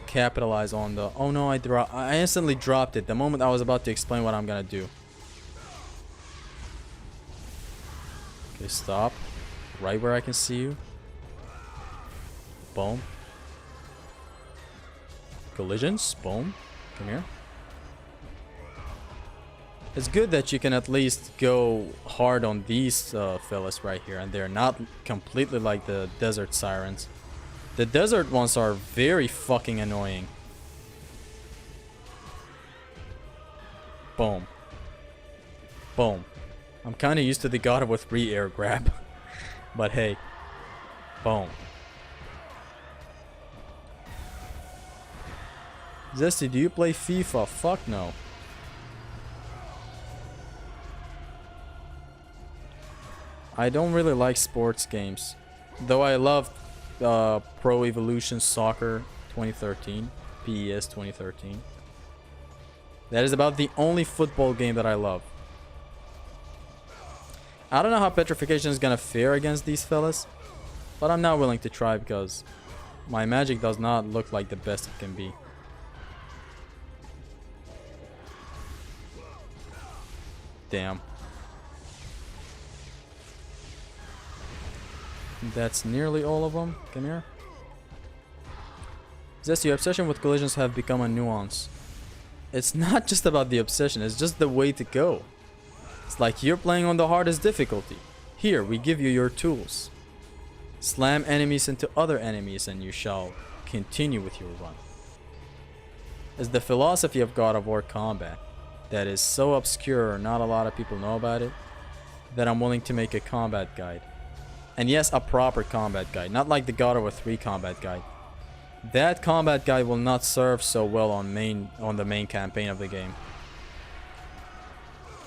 capitalize on the... Oh no, I instantly dropped it the moment I was about to explain what I'm gonna do. Okay, stop. Right where I can see you. Boom. Collisions. Boom. Come here. It's good that you can at least go hard on these fellas right here, and they're not completely like the desert sirens. The desert ones are very fucking annoying. Boom. Boom. I'm kind of used to the God of War 3 air grab. But hey. Boom. Zesty, do you play FIFA? Fuck no. I don't really like sports games. Though I love Pro Evolution Soccer 2013. PES 2013. That is about the only football game that I love. I don't know how Petrification is gonna fare against these fellas, but I'm not willing to try because my magic does not look like the best it can be. Damn. That's nearly all of them. Come here. Zest, your obsession with collisions have become a nuance. It's not just about the obsession, it's just the way to go. It's like you're playing on the hardest difficulty. Here, we give you your tools. Slam enemies into other enemies and you shall continue with your run. It's the philosophy of God of War combat that is so obscure, not a lot of people know about it, that I'm willing to make a combat guide. And yes, a proper combat guide, not like the God of War 3 combat guide. That combat guide will not serve so well on the main campaign of the game.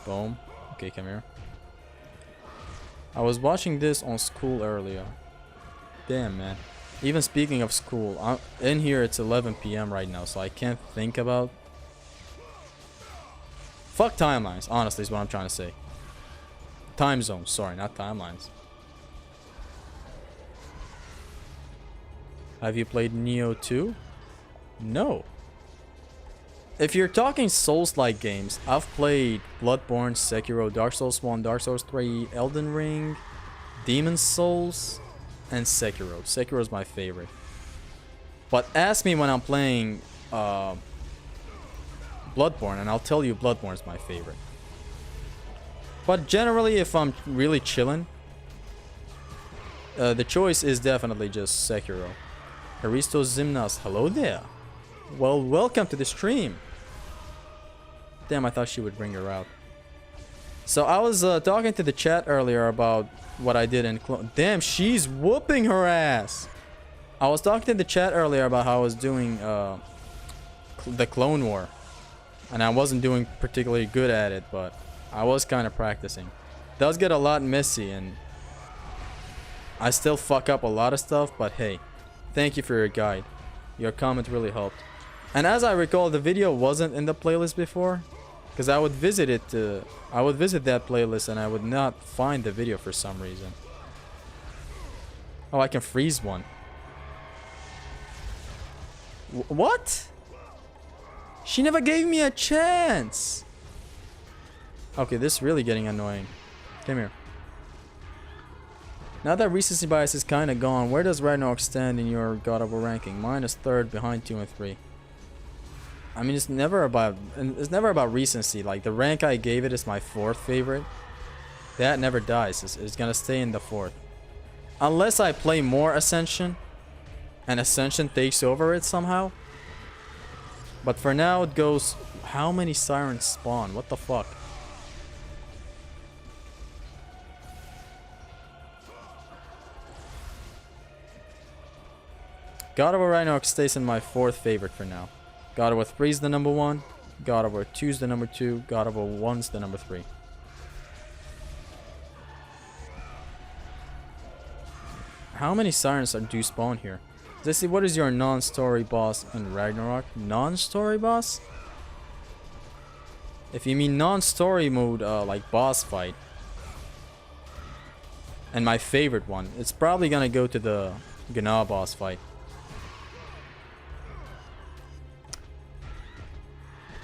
Boom. Okay, come here. I was watching this on school earlier. Damn, man. Even speaking of school, in here it's 11 PM right now, so I can't think about... Fuck timelines, honestly, is what I'm trying to say. Time zones, sorry, not timelines. Have you played Neo 2? No. If you're talking Souls-like games, I've played Bloodborne, Sekiro, Dark Souls 1, Dark Souls 3, Elden Ring, Demon's Souls, and Sekiro. Sekiro is my favorite. But ask me when I'm playing Bloodborne, and I'll tell you Bloodborne is my favorite. But generally, if I'm really chilling, the choice is definitely just Sekiro. Haristo Zimnas, hello there. Well, welcome to the stream. Damn, I thought she would bring her out. So I was talking to the chat earlier about what I did in Damn, she's whooping her ass. I was talking to the chat earlier about how I was doing the Clone War. And I wasn't doing particularly good at it, but I was kind of practicing. It does get a lot messy, and I still fuck up a lot of stuff, but hey. Thank you for your guide. Your comment really helped. And as I recall, the video wasn't in the playlist before, because I would visit it. I would visit that playlist and I would not find the video for some reason. Oh, I can freeze one. What? She never gave me a chance. Okay, this is really getting annoying. Come here. Now that recency bias is kinda gone, where does Ragnarok stand in your God of War ranking? Mine is 3rd behind 2 and 3. I mean, it's never about recency. Like, the rank I gave it is my 4th favorite. That never dies. It's gonna stay in the 4th. Unless I play more Ascension, and Ascension takes over it somehow. But for now it goes... How many sirens spawn? What the fuck? God of War Ragnarok stays in my 4th favorite for now. God of War 3 is the number 1. God of War 2 is the number 2. God of War 1 is the number 3. How many sirens do spawn here? Jesse, what is your non-story boss in Ragnarok? Non-story boss? If you mean non-story mode, like boss fight. And my favorite one, it's probably gonna go to the Gna boss fight.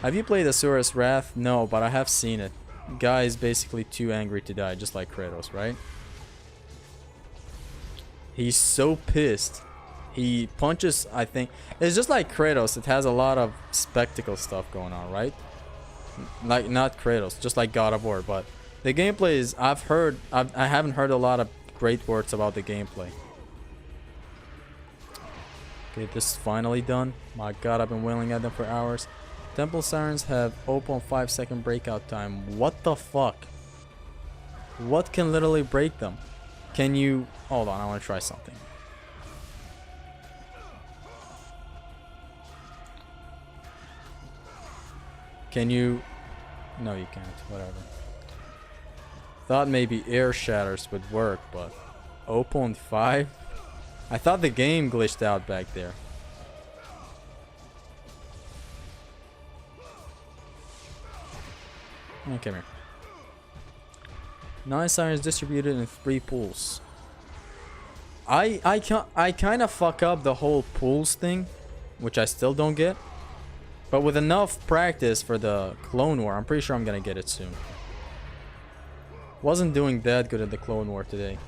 Have you played Asura's Wrath? No, but I have seen it. Guy is basically too angry to die, just like Kratos, right? He's so pissed. He punches, I think. It's just like Kratos. It has a lot of spectacle stuff going on, right? Like, not Kratos, just like God of War. But the gameplay is, I haven't heard a lot of great words about the gameplay. Okay, this is finally done. My god, I've been wailing at them for hours. Temple Sirens have open 5-second breakout time. What the fuck? What can literally break them? Can you... Hold on, I want to try something. Can you... No, you can't. Whatever. Thought maybe air shatters would work, but... 0.5? I thought the game glitched out back there. Okay, come here. 9 sirens distributed in 3 pools. I kind of fuck up the whole pools thing, which I still don't get. But with enough practice for the Clone War, I'm pretty sure I'm gonna get it soon. Wasn't doing that good at the Clone War today.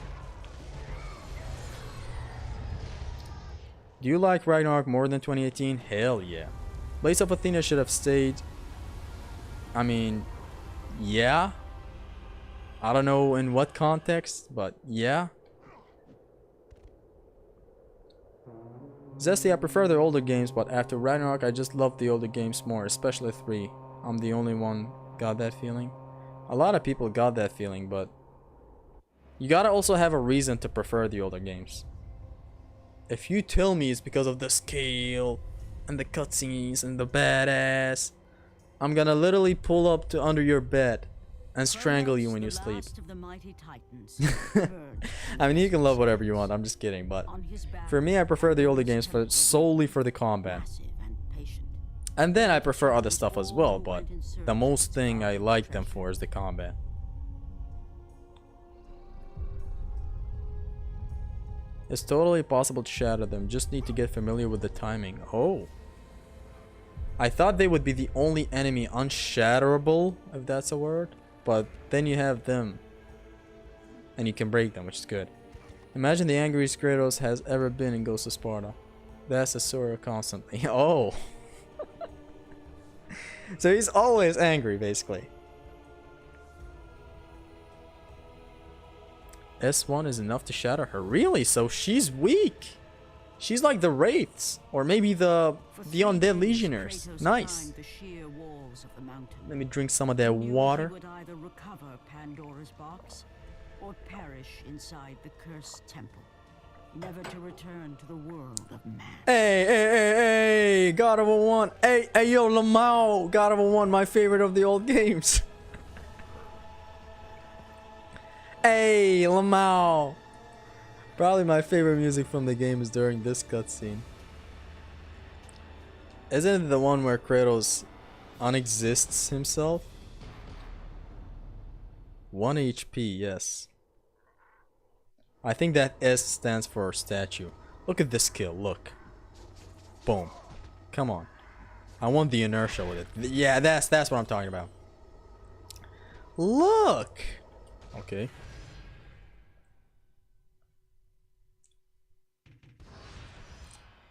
Do you like Ragnarok more than 2018? Hell yeah. Blaze of Athena should have stayed. I mean, yeah. I don't know in what context, but yeah. Zesty, I prefer the older games, but after Ragnarok, I just love the older games more, especially 3. I'm the only one got that feeling. A lot of people got that feeling, but you gotta also have a reason to prefer the older games. If you tell me it's because of the scale and the cutscenes and the badass, I'm gonna literally pull up to under your bed and strangle you when you sleep. I mean, you can love whatever you want, I'm just kidding, but for me, I prefer the older games solely for the combat. And then I prefer other stuff as well, but the most thing I like them for is the combat. It's totally possible to shatter them, just need to get familiar with the timing. Oh. I thought they would be the only enemy unshatterable, if that's a word. But then you have them. And you can break them, which is good. Imagine the angriest Kratos has ever been in Ghost of Sparta. That's a Sora constantly. Oh. So he's always angry, basically. S1 is enough to shatter her. Really? So she's weak. She's like the Wraiths. Or maybe the Undead Legionnaires. Nice. Let me drink some of that water. Would either recover Pandora's box or perish inside the cursed temple, never to return to the world of man. Hey, God of War 1. Hey, yo, Lamau. God of War 1, my favorite of the old games. Hey, Lamau. Probably my favorite music from the game is during this cutscene. Isn't it the one where Kratos unexists himself? 1 HP, yes. I think that S stands for statue. Look at this kill, look. Boom. Come on. I want the inertia with it. Yeah, that's what I'm talking about. Look! Okay.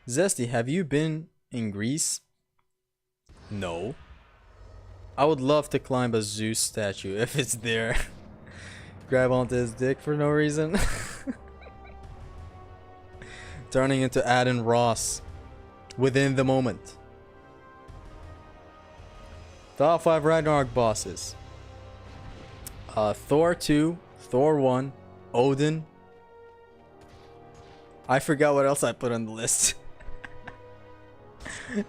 Zesty, have you been in Greece? No. I would love to climb a Zeus statue if it's there. Grab onto his dick for no reason. Turning into Adin Ross within the moment. Top 5 Ragnarok bosses. Thor 2, Thor 1, Odin. I forgot what else I put on the list.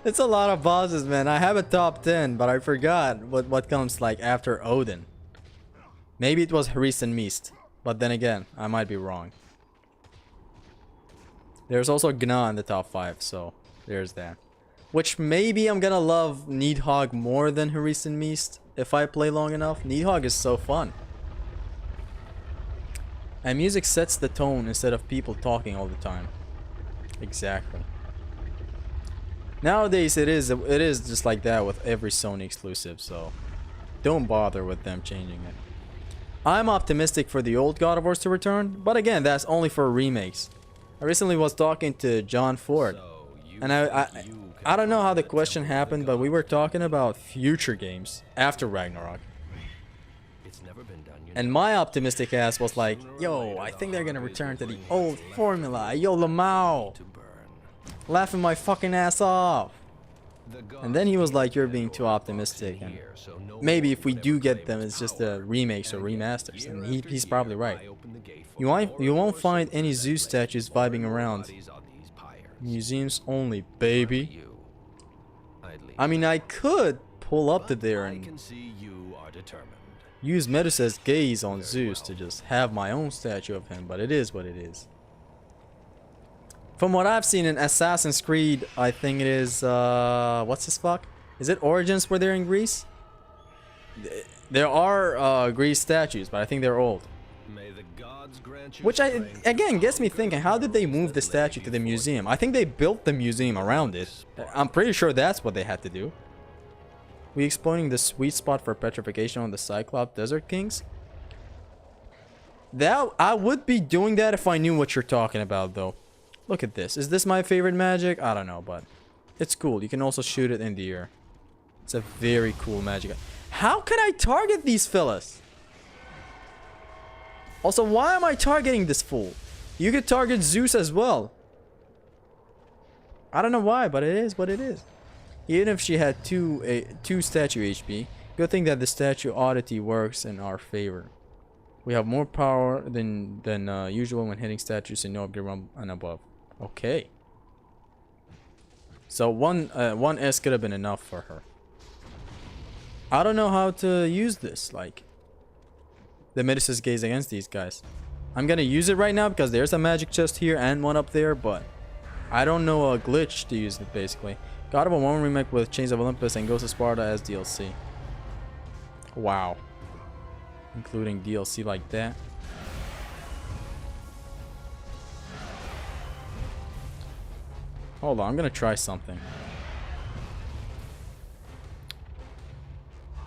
It's a lot of bosses, man. I have a top 10, but I forgot what comes like after Odin. Maybe it was Harisen Mist, but then again, I might be wrong. There's also Gna in the top 5, so there's that. Which maybe I'm gonna love Nidhogg more than Harisen Mist if I play long enough. Nidhogg is so fun. And music sets the tone instead of people talking all the time. Exactly. Nowadays it is just like that with every Sony exclusive, so don't bother with them changing it. I'm optimistic for the old God of Wars to return, but again, that's only for remakes. I recently was talking to John Ford, And I don't know how the question happened, but we were talking about future games after Ragnarok. And my optimistic ass was like, yo, I think they're gonna return to the old formula. Yo, Lamau, laughing my fucking ass off. And then he was like, you're being too optimistic, and maybe if we do get them, it's just remakes or remasters. And he's probably right. You won't find any Zeus statues vibing around. Museums only, baby. I mean, I could pull up to there and use Medusa's gaze on Zeus to just have my own statue of him, but it is what it is. From what I've seen in Assassin's Creed, I think it is, what's this fuck? Is it Origins where they're in Greece? There are Greece statues, but I think they're old. Which again gets me thinking, how did they move the statue to the museum? I think they built the museum around it. I'm pretty sure that's what they had to do. We exploring the sweet spot for petrification on the Cyclops Desert Kings? That I would be doing that if I knew what you're talking about, though. Look at this. Is this my favorite magic? I don't know, but it's cool. You can also shoot it in the air. It's a very cool magic. How can I target these fellas? Also, why am I targeting this fool? You could target Zeus as well. I don't know why, but it is what it is. Even if she had two statue HP, good thing that the statue oddity works in our favor. We have more power than usual when hitting statues in no upgrade realm and above. Okay. So one S could have been enough for her. I don't know how to use this, like the Medusa's gaze against these guys. I'm gonna use it right now because there's a magic chest here and one up there, but I don't know a glitch to use it basically. God of War remake with Chains of Olympus and Ghost of Sparta as DLC. Wow. Including DLC like that. Hold on, I'm gonna try something.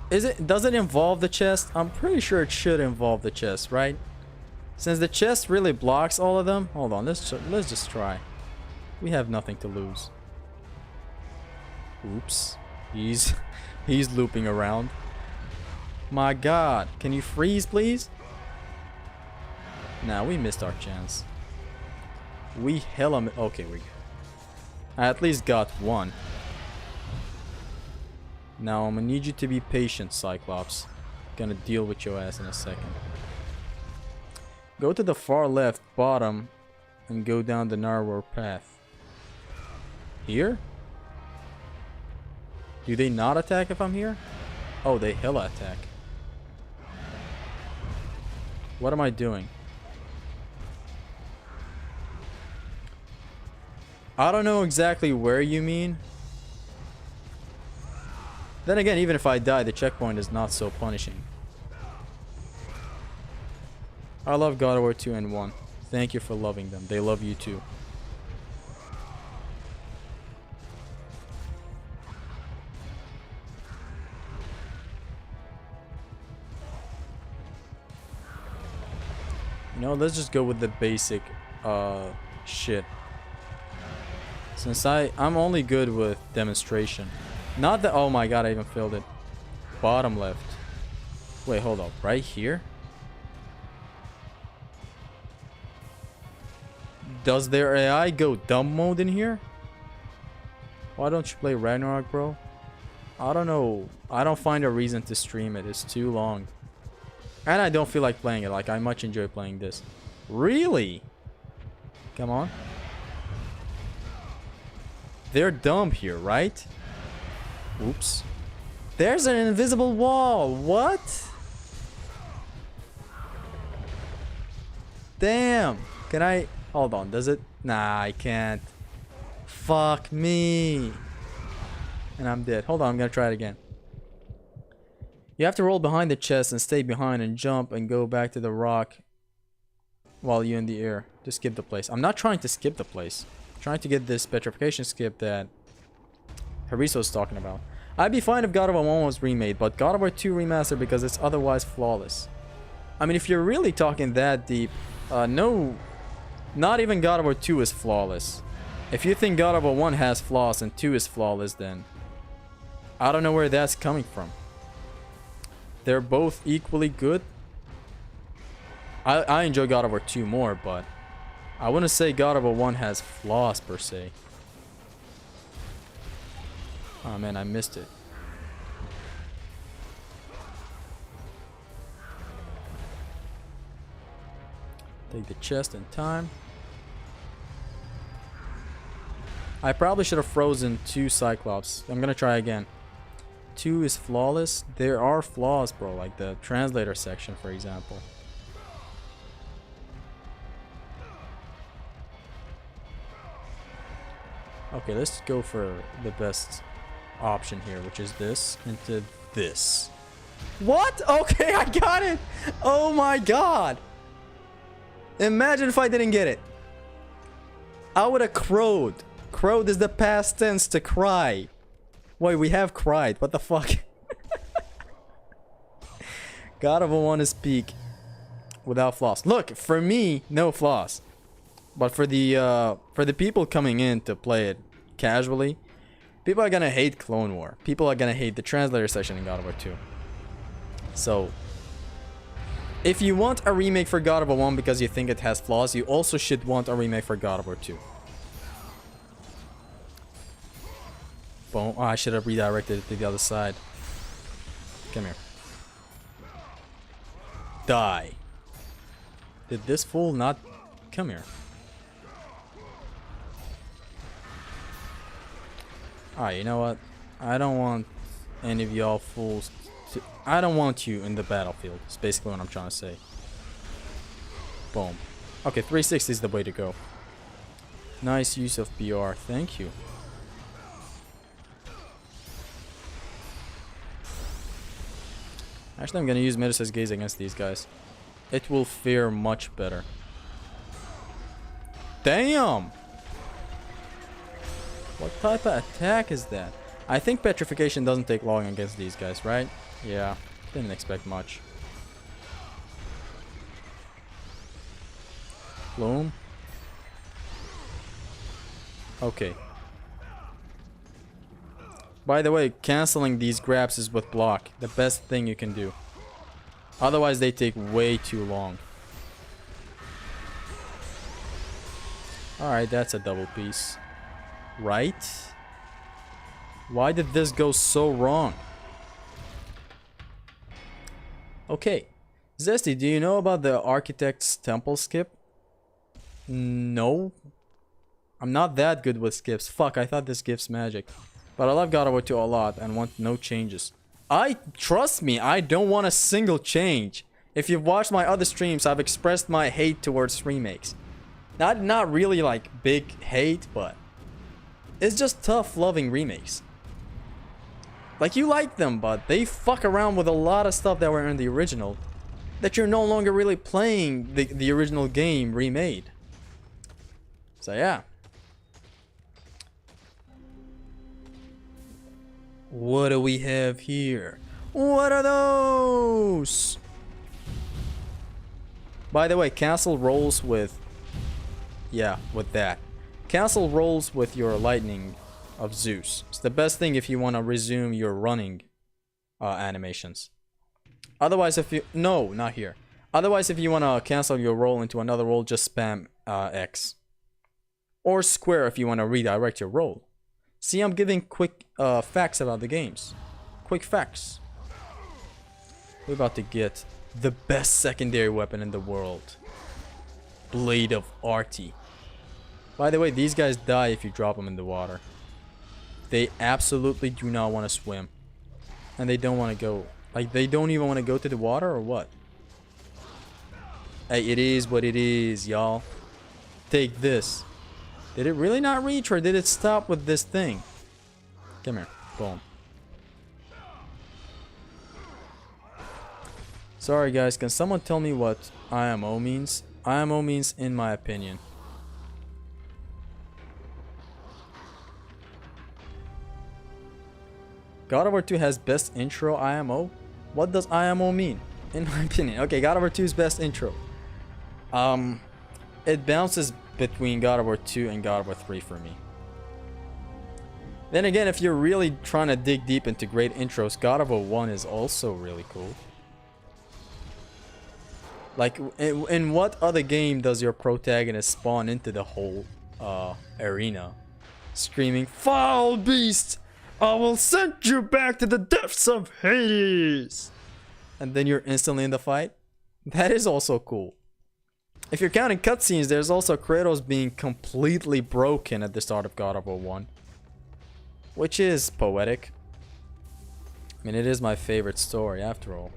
Does it involve the chest? I'm pretty sure it should involve the chest, right? Since the chest really blocks all of them. Hold on, let's just try. We have nothing to lose. Oops. He's looping around. My god, can you freeze please? Nah, we missed our chance. We hella okay, I at least got one. Now I'm gonna need you to be patient, Cyclops. Gonna deal with your ass in a second. Go to the far left bottom and go down the narrower path. Here? Do they not attack if I'm here? Oh, they hella attack. What am I doing? I don't know exactly where you mean. Then again, even if I die, the checkpoint is not so punishing. I love God of War 2 and 1. Thank you for loving them. They love you too. You know, let's just go with the basic shit. Since I'm only good with demonstration. Not that, oh my god, I even failed it. Bottom left. Wait, hold up. Right here? Does their AI go dumb mode in here? Why don't you play Ragnarok, bro? I don't know. I don't find a reason to stream it. It's too long. And I don't feel like playing it. Like, I much enjoy playing this. Really? Come on. They're dumb here, right? Oops. There's an invisible wall. What? Damn. Can I... Hold on. Does it... Nah, I can't. Fuck me. And I'm dead. Hold on. I'm gonna try it again. You have to roll behind the chest and stay behind and jump and go back to the rock while you're in the air. Just skip the place. I'm not trying to skip the place. I'm trying to get this petrification skip that Hariso's talking about. I'd be fine if God of War 1 was remade, but God of War 2 remastered because it's otherwise flawless. I mean, if you're really talking that deep, no, not even God of War 2 is flawless. If you think God of War 1 has flaws and 2 is flawless, then I don't know where that's coming from. They're both equally good. I enjoy God of War 2 more, but I wouldn't say God of War 1 has flaws per se. Oh man, I missed it. Take the chest in time. I probably should have frozen 2 Cyclops. I'm gonna try again. 2 is flawless. There are flaws, bro, like the translator section, for example. Okay, let's go for the best option here, which is this into this. What? Okay, I got it. Oh my god. Imagine if I didn't get it. I would have crowed. Crowed is the past tense to cry. Wait, we have cried. What the fuck? God of War 1 is peak without flaws. Look, for me, no flaws. But for the people coming in to play it casually, people are gonna hate Clone War. People are gonna hate the translator section in God of War 2. So, if you want a remake for God of War 1 because you think it has flaws, you also should want a remake for God of War 2. Boom. Oh, I should have redirected it to the other side. Come here. Die. Did this fool not come here? Alright, you know what? I don't want any of y'all fools to... I don't want you in the battlefield. That's basically what I'm trying to say. Boom. Okay, 360 is the way to go. Nice use of PR. Thank you. Actually, I'm gonna use Medusa's Gaze against these guys. It will fare much better. Damn! What type of attack is that? I think petrification doesn't take long against these guys, right? Yeah, didn't expect much. Bloom. Okay. By the way, canceling these grabs is with block. The best thing you can do. Otherwise, they take way too long. Alright, that's a double piece. Right? Why did this go so wrong? Okay. Zesty, do you know about the Architect's Temple skip? No. I'm not that good with skips. Fuck, I thought this gives magic. But I love God of War 2 a lot and want no changes. Trust me, I don't want a single change. If you've watched my other streams, I've expressed my hate towards remakes. Not really like big hate, but it's just tough loving remakes. Like, you like them, but they fuck around with a lot of stuff that were in the original that you're no longer really playing the original game remade. So yeah. What do we have here? What are those? By the way, castle rolls with... Yeah, with that. Castle rolls with your lightning of Zeus. It's the best thing if you want to resume your running animations. Otherwise, if you... No, not here. Otherwise, if you want to cancel your roll into another roll, just spam X. Or square if you want to redirect your roll. See, I'm giving quick facts about the games. Quick facts. We're about to get the best secondary weapon in the world. Blade of Arti. By the way, these guys die if you drop them in the water. They absolutely do not want to swim. And they don't want to go. Like, they don't even want to go to the water or what? Hey, it is what it is, y'all. Take this. Did it really not reach, or did it stop with this thing? Come here. Boom. Sorry guys, can someone tell me what IMO means? IMO means in my opinion. God of War 2 has best intro IMO? What does IMO mean? In my opinion. Okay, God of War 2's best intro. it bounces between God of War 2 and God of War 3 for me. Then again, if you're really trying to dig deep into great intros, God of War 1 is also really cool. Like, in what other game does your protagonist spawn into the whole arena? Screaming, "Foul beast! I will send you back to the depths of Hades!" And then you're instantly in the fight? That is also cool. If you're counting cutscenes, there's also Kratos being completely broken at the start of God of War 1. Which is poetic. I mean, it is my favorite story after all.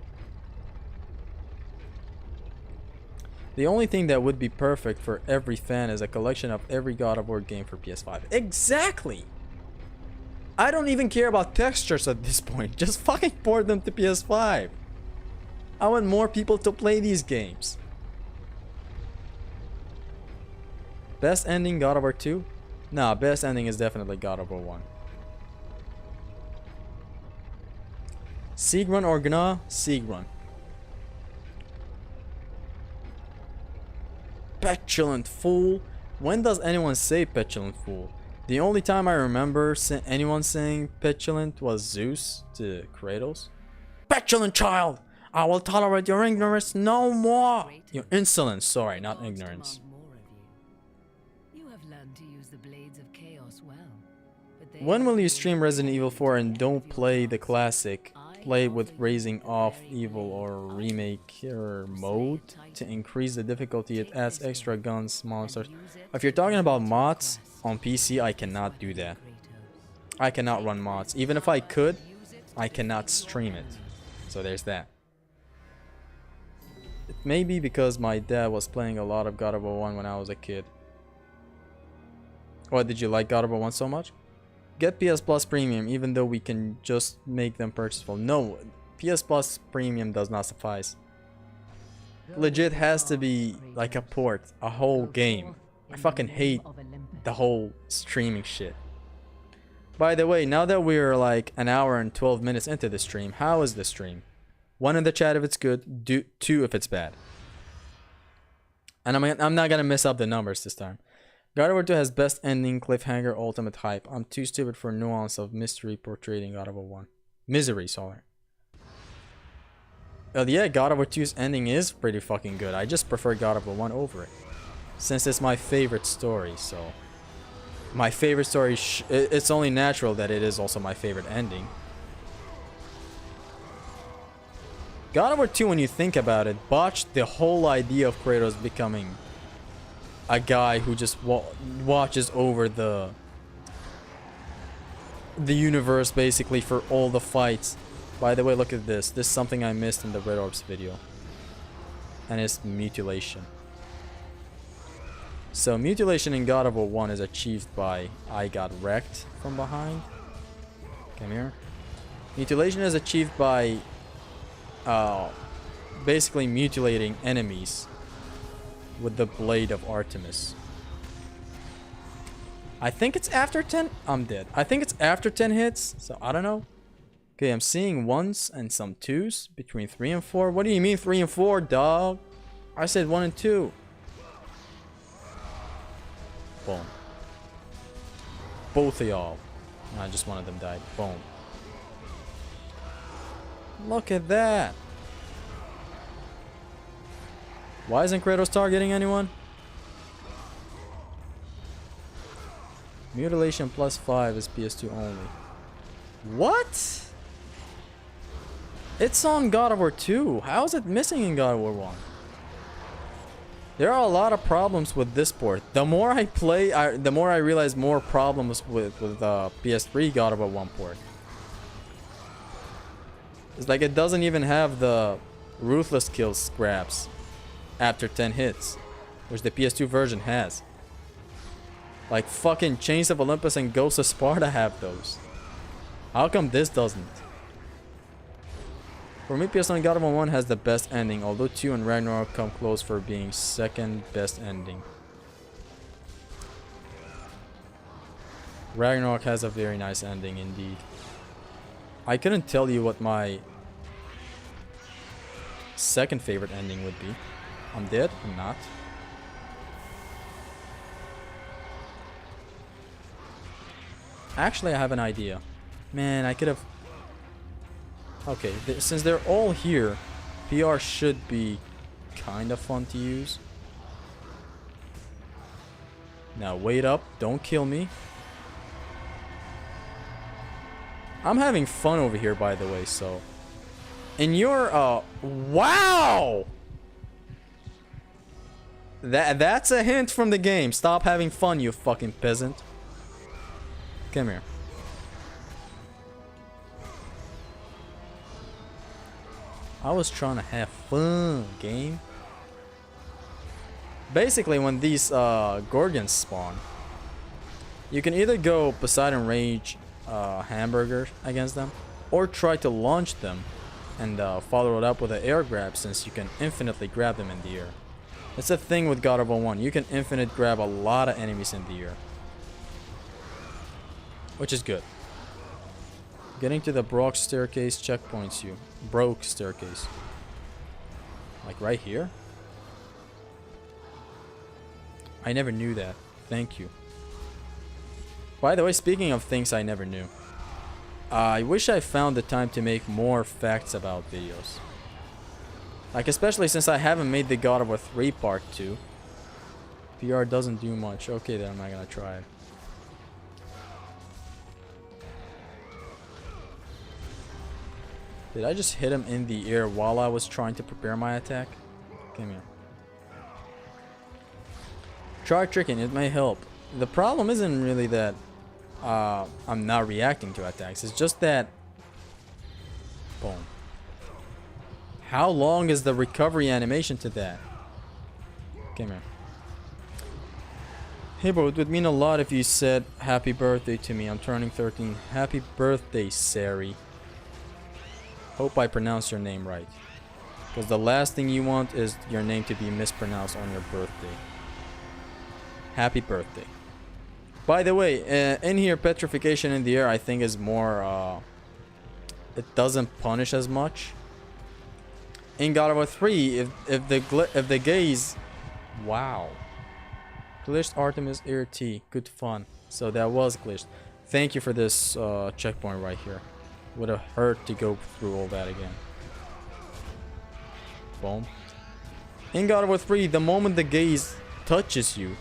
The only thing that would be perfect for every fan is a collection of every God of War game for PS5. Exactly! I don't even care about textures at this point. Just fucking port them to PS5. I want more people to play these games. Best ending, God of War 2? Nah, best ending is definitely God of War 1. Sieg Run or Gna? Sieg Run. Petulant fool. When does anyone say petulant fool? The only time I remember anyone saying petulant was Zeus to Kratos. Petulant child! I will tolerate your ignorance no more! Your insolence, sorry, not ignorance. You have learned to use the blades of chaos well. When will you stream Resident Evil 4 and don't play the classic? Play with raising off evil or remaker mode to increase the difficulty. It adds extra guns, monsters. If you're talking about mods on PC, I cannot do that. I cannot run mods. Even if I could, I cannot stream it. So there's that. It may be because my dad was playing a lot of God of War 1 when I was a kid. What, did you like God of War 1 so much? Get PS Plus Premium, even though we can just make them purchasable. No, PS Plus Premium does not suffice. Legit has to be like a port, a whole game. I fucking hate the whole streaming shit. By the way, now that we're like an hour and 12 minutes into the stream, how is the stream? 1 in the chat if it's good, 2 if it's bad. And I'm not gonna mess up the numbers this time. God of War 2 has best ending, cliffhanger, ultimate hype. I'm too stupid for nuance of mystery portrayed in God of War 1. Misery, sorry. Yeah, God of War 2's ending is pretty fucking good. I just prefer God of War 1 over it. Since it's my favorite story, so... My favorite story, it's only natural that it is also my favorite ending. God of War 2, when you think about it, botched the whole idea of Kratos becoming a guy who just watches over the universe basically for all the fights. By the way, look at this. This is something I missed in the Red Orbs video. And it's mutilation. So mutilation in God of War 1 is achieved by I got wrecked from behind. Come here. Mutilation is achieved by basically mutilating enemies with the blade of Artemis. I think it's after 10. I'm dead. I think it's after 10 hits, so I don't know. Okay, I'm seeing 1s and some 2s between 3 and 4. What do you mean 3 and 4, dog? I said 1 and 2. Boom. Both of y'all. Nah, just one of them died. Boom. Look at that. Why isn't Kratos targeting anyone? Mutilation plus 5 is PS2 only. What? It's on God of War 2. How is it missing in God of War 1? There are a lot of problems with this port. The more I play, the more I realize more problems with PS3 God of War 1 port. It's like it doesn't even have the ruthless kills grabs after 10 hits, which the PS2 version has. Like fucking Chains of Olympus and Ghosts of Sparta have those. How come this doesn't? For me, PS1 God of War 1 has the best ending, although 2 and Ragnarok come close for being second best ending. Ragnarok has a very nice ending indeed. I couldn't tell you what my second favorite ending would be. I'm dead? I'm not. Actually, I have an idea. Man, I could have... Okay, since they're all here, PR should be kind of fun to use. Now, wait up. Don't kill me. I'm having fun over here, by the way, so... In your, wow! That's a hint from the game. Stop having fun, you fucking peasant. Come here. I was trying to have fun, game. Basically, when these Gorgons spawn, you can either go Poseidon Rage hamburger against them, or try to launch them and follow it up with an air grab, since you can infinitely grab them in the air. It's a thing with God of War 1. You can infinite grab a lot of enemies in the air, which is good. Getting to the Brock staircase checkpoints you. Broke staircase. Like right here? I never knew that. Thank you. By the way, speaking of things I never knew, I wish I found the time to make more facts about videos. Like, especially since I haven't made the God of War 3 Part 2. PR doesn't do much. Okay, then I'm not gonna try it. Did I just hit him in the air while I was trying to prepare my attack? Come here. Try tricking, it may help. The problem isn't really that I'm not reacting to attacks. It's just that... Boom. How long is the recovery animation to that? Come here. Hey bro, it would mean a lot if you said happy birthday to me. I'm turning 13. Happy birthday, Sari. Hope I pronounced your name right. Because the last thing you want is your name to be mispronounced on your birthday. Happy birthday. By the way, in here, petrification in the air I think is more... it doesn't punish as much. In God of War 3, if the gaze... Wow. Glitched Artemis Air T. Good fun. So that was glitched. Thank you for this checkpoint right here. Would have hurt to go through all that again. Boom. In God of War 3, the moment the gaze touches you,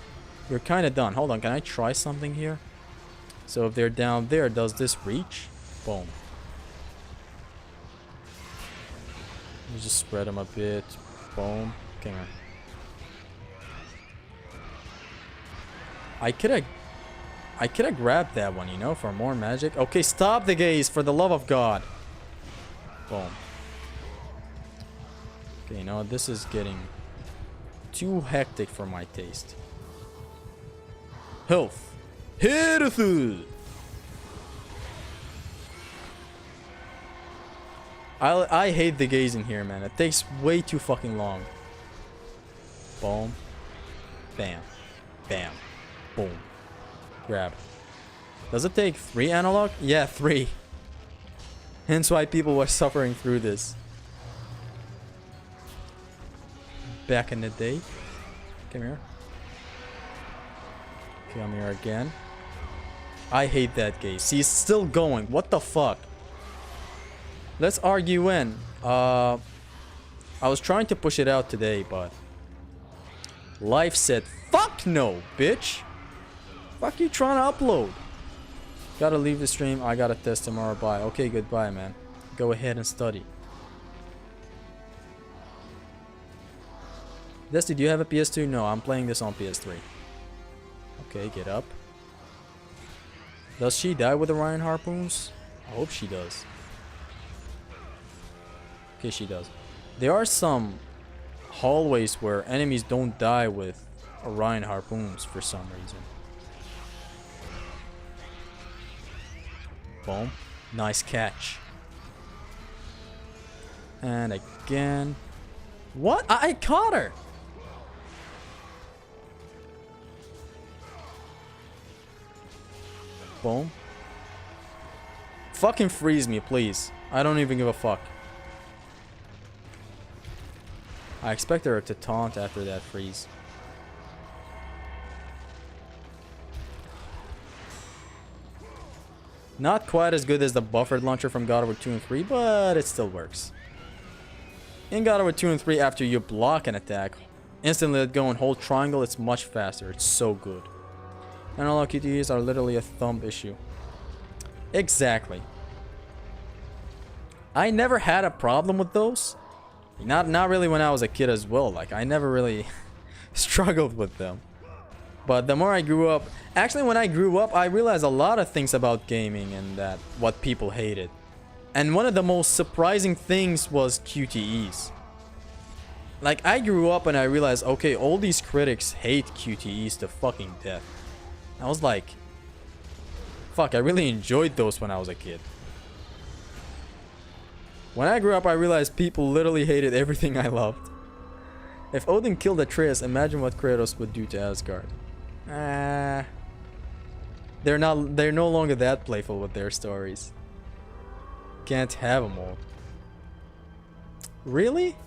you're kind of done. Hold on, can I try something here? So if they're down there, does this reach? Boom. Let me just spread them a bit. Boom. Come here. I could have grabbed that one, you know, for more magic. Okay, stop the gaze, for the love of God. Boom. Okay, you know, this is getting too hectic for my taste. Health. Health. I hate the gaze in here, man. It takes way too fucking long. Boom. Bam. Bam. Boom. Grab. Does it take 3 analog? Yeah, 3. Hence why people were suffering through this. Back in the day. Come here. Come here again. I hate that gaze. See, it's still going. What the fuck? Let's argue in. I was trying to push it out today, but life said, fuck no, bitch. Fuck you trying to upload. Gotta leave the stream. I gotta test tomorrow. Bye. Okay, goodbye, man. Go ahead and study. Dusty, do you have a PS2? No, I'm playing this on PS3. Okay, get up. Does she die with the Orion harpoons? I hope she does. Okay, she does. There are some hallways where enemies don't die with Orion harpoons for some reason. Boom. Nice catch. And again. What? I caught her! Boom. Fucking freeze me, please. I don't even give a fuck. I expect her to taunt after that freeze. Not quite as good as the buffered launcher from God of War 2 and 3, but it still works. In God of War 2 and 3, after you block an attack, instantly let go and hold triangle, it's much faster. It's so good. Analog QTEs are literally a thumb issue. Exactly. I never had a problem with those. Not really when I was a kid as well. Like, I never really struggled with them. But the more I grew up... Actually, when I grew up, I realized a lot of things about gaming and that what people hated. And one of the most surprising things was QTEs. Like, I grew up and I realized, okay, all these critics hate QTEs to fucking death. I was like... Fuck, I really enjoyed those when I was a kid. When I grew up, I realized people literally hated everything I loved. If Odin killed Atreus, imagine what Kratos would do to Asgard. They're no longer that playful with their stories. Can't have them all. Really?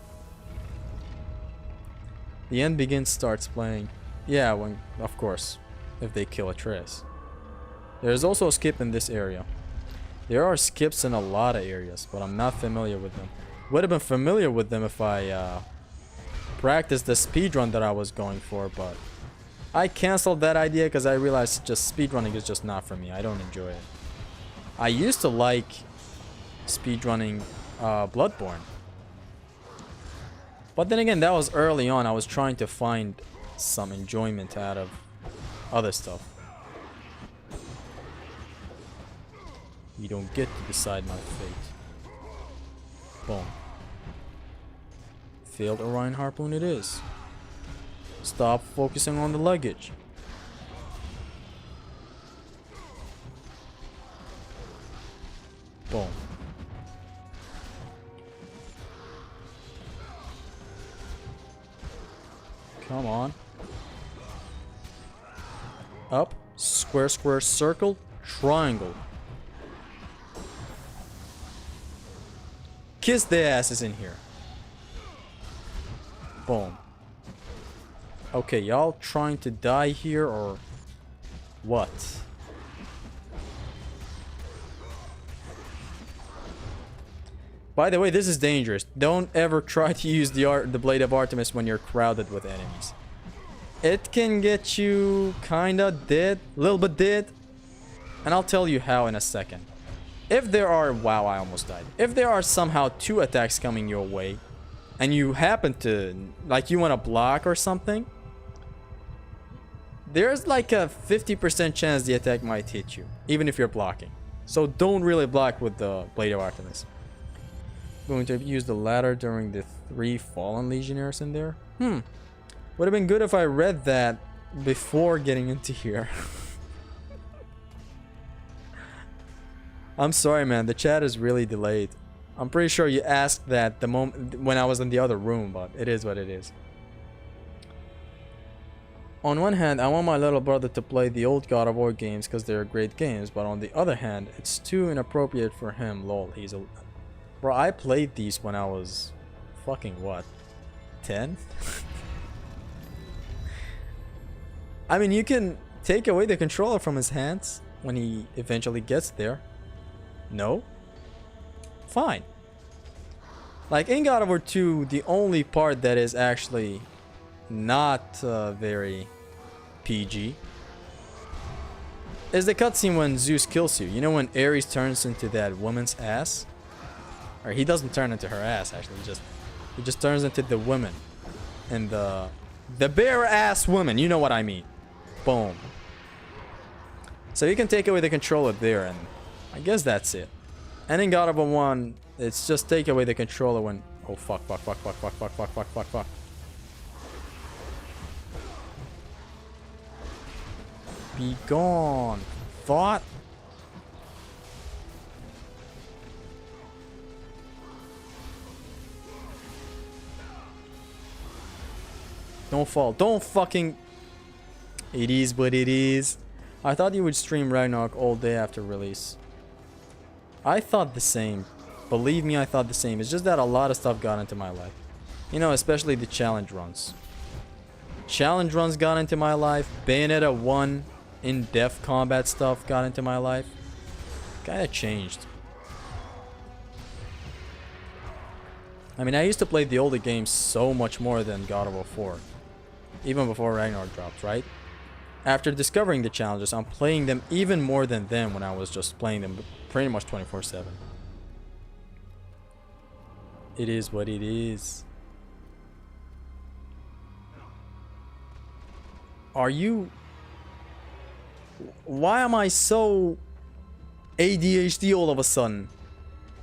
The end begins starts playing. Yeah, when of course, if they kill Atreus. There's also a skip in this area. There are skips in a lot of areas, but I'm not familiar with them. Would have been familiar with them if I practiced the speedrun that I was going for, but I canceled that idea because I realized just speedrunning is just not for me. I don't enjoy it. I used to like speedrunning Bloodborne. But then again, that was early on. I was trying to find some enjoyment out of other stuff. You don't get to decide my fate. Boom. Failed Orion Harpoon it is. Stop focusing on the luggage. Boom. Come on. Up. Square, square, circle, triangle. Kiss their asses in here. Boom. Okay, y'all trying to die here or what? By the way, this is dangerous. Don't ever try to use the Blade of Artemis when you're crowded with enemies. It can get you kinda dead, a little bit dead, and I'll tell you how in a second. If there are... Wow, I almost died. If there are somehow 2 attacks coming your way, and you happen to... Like, you want to block or something, there's like a 50% chance the attack might hit you, even if you're blocking. So don't really block with the Blade of Artemis. Going to use the ladder during the 3 fallen legionnaires in there? Would have been good if I read that before getting into here. I'm sorry, man. The chat is really delayed. I'm pretty sure you asked that the moment when I was in the other room, but it is what it is. On one hand, I want my little brother to play the old God of War games because they're great games, but on the other hand, it's too inappropriate for him. Lol, he's a... Bro, I played these when I was fucking what? 10? I mean, you can take away the controller from his hands when he eventually gets there. No? Fine. Like in God of War 2, the only part that is actually not very PG is the cutscene when Zeus kills you. You know when Ares turns into that woman's ass? Or he doesn't turn into her ass actually, he just turns into the woman. And the bare ass woman, you know what I mean. Boom. So you can take away the controller there, and I guess that's it. And in God of War 1, it's just take away the controller when... Oh fuck. Be gone, thought. Don't fall. Don't fucking... It is what it is. I thought you would stream Ragnarok all day after release. I thought the same. Believe me, I thought the same. It's just that a lot of stuff got into my life. You know, especially the challenge runs. Challenge runs got into my life. Bayonetta 1 in-depth combat stuff got into my life. kind of changed. I mean, I used to play the older games so much more than God of War 4. Even before Ragnarok dropped, right? After discovering the challenges, I'm playing them even more than then when I was just playing them pretty much 24/7. It is what it is. Are you... Why am I so ADHD all of a sudden?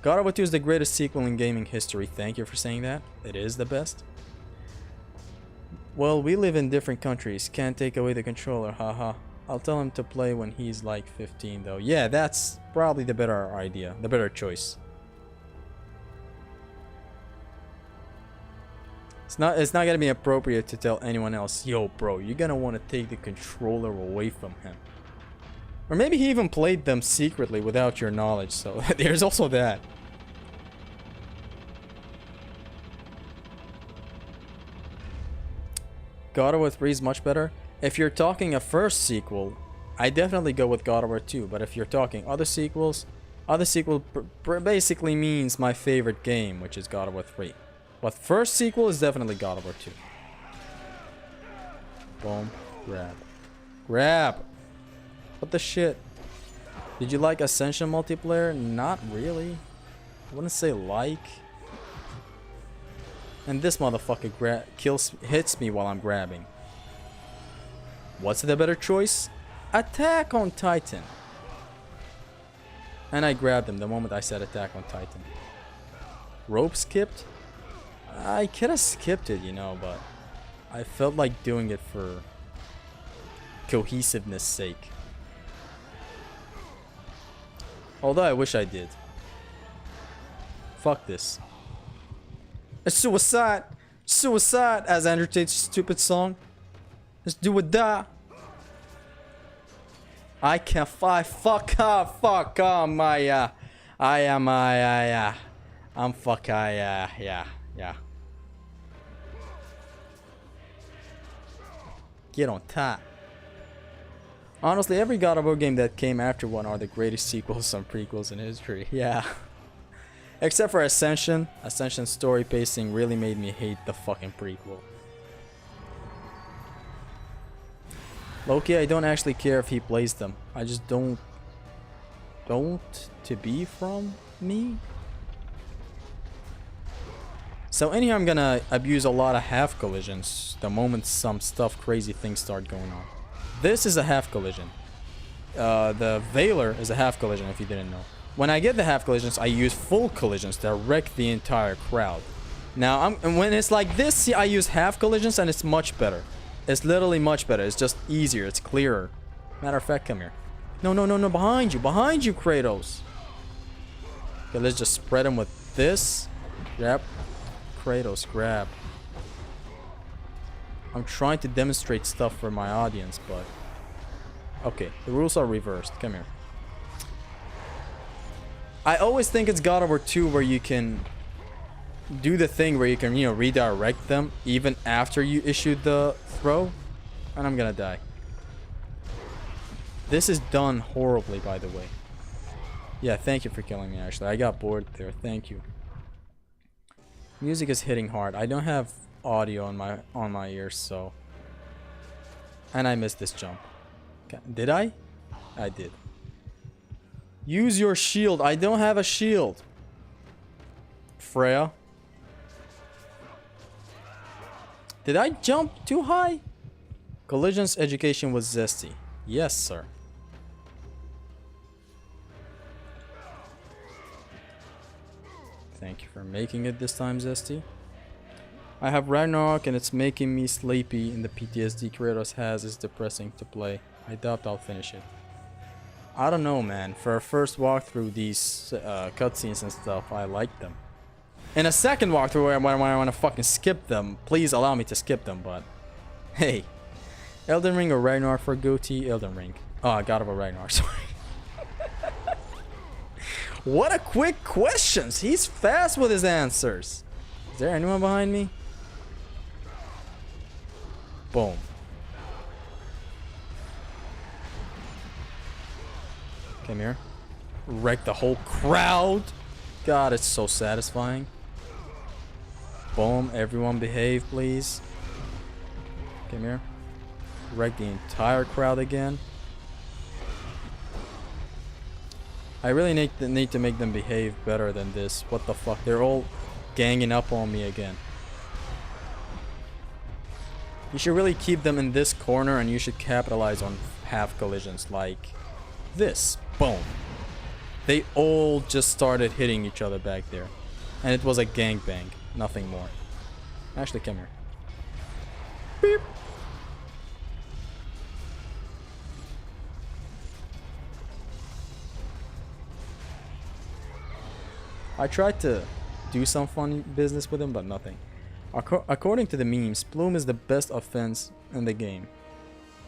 God of War 2 is the greatest sequel in gaming history. Thank you for saying that. It is the best. Well, we live in different countries. Can't take away the controller, haha. I'll tell him to play when he's like 15 though. Yeah, that's probably the better idea. The better choice. It's not gonna be appropriate to tell anyone else, yo bro, you're gonna want to take the controller away from him. Or maybe he even played them secretly without your knowledge, so there's also that. God of War 3 is much better. If you're talking a first sequel, I definitely go with God of War 2. But if you're talking other sequel basically means my favorite game, which is God of War 3. But first sequel is definitely God of War 2. Boom. Grab. Grab! What the shit? Did you like Ascension multiplayer? Not really. I wouldn't say like. And this motherfucker hits me while I'm grabbing. What's the better choice? Attack on Titan. And I grabbed him the moment I said Attack on Titan. Rope skipped? I could have skipped it, you know, but I felt like doing it for cohesiveness sake. Although I wish I did. Fuck this. It's suicide! Suicide! As Andrew Tate's stupid song. Let's do it, die! I can't fight. Fuck off! Fuck off! I'm fuck. Yeah. Get on top. Honestly, every God of War game that came after one are the greatest sequels and prequels in history. Yeah. Except for Ascension. Ascension's story pacing really made me hate the fucking prequel. Loki, I don't actually care if he plays them. I just don't to be from me. So anyhow, I'm gonna abuse a lot of half collisions the moment some crazy things start going on. This is a half collision. The Veiler is a half collision if you didn't know. When I get the half collisions, I use full collisions that wreck the entire crowd. Now, when it's like this, see, I use half collisions and it's much better. It's literally much better. It's just easier. It's clearer. Matter of fact, come here. No, behind you, Kratos. Okay, let's just spread him with this. Grab. Kratos, grab. I'm trying to demonstrate stuff for my audience, but... Okay, the rules are reversed. Come here. I always think it's God of War 2 where you can do the thing where you can, you know, redirect them even after you issue the throw. And I'm gonna die. This is done horribly, by the way. Yeah, thank you for killing me, actually. I got bored there. Thank you. Music is hitting hard. I don't have audio on my ears, so... And I missed this jump. Okay. Did I? I did. Use your shield. I don't have a shield. Freya. Did I jump too high? Collisions education was zesty. Yes, sir. Thank you for making it this time, zesty. I have Ragnarok and it's making me sleepy, and the PTSD Kratos has is depressing to play. I doubt I'll finish it. I don't know, man. For a first walkthrough, these cutscenes and stuff, I like them. In a second walkthrough, when I want to fucking skip them, please allow me to skip them, but... Hey. Elden Ring or Ragnarok for goatee? Elden Ring. Oh, God of War Ragnarok, sorry. What a quick questions! He's fast with his answers. Is there anyone behind me? Boom. Come here. wreck the whole crowd. God, it's so satisfying. Boom, everyone behave, please. Come here. Wreck the entire crowd again. I really need to make them behave better than this. What the fuck? They're all ganging up on me again. You should really keep them in this corner, and you should capitalize on half collisions like this. Boom. They all just started hitting each other back there. And it was a gangbang. Nothing more. Actually, come here. Beep. I tried to do some funny business with him, but nothing. According to the memes, Plume is the best offense in the game.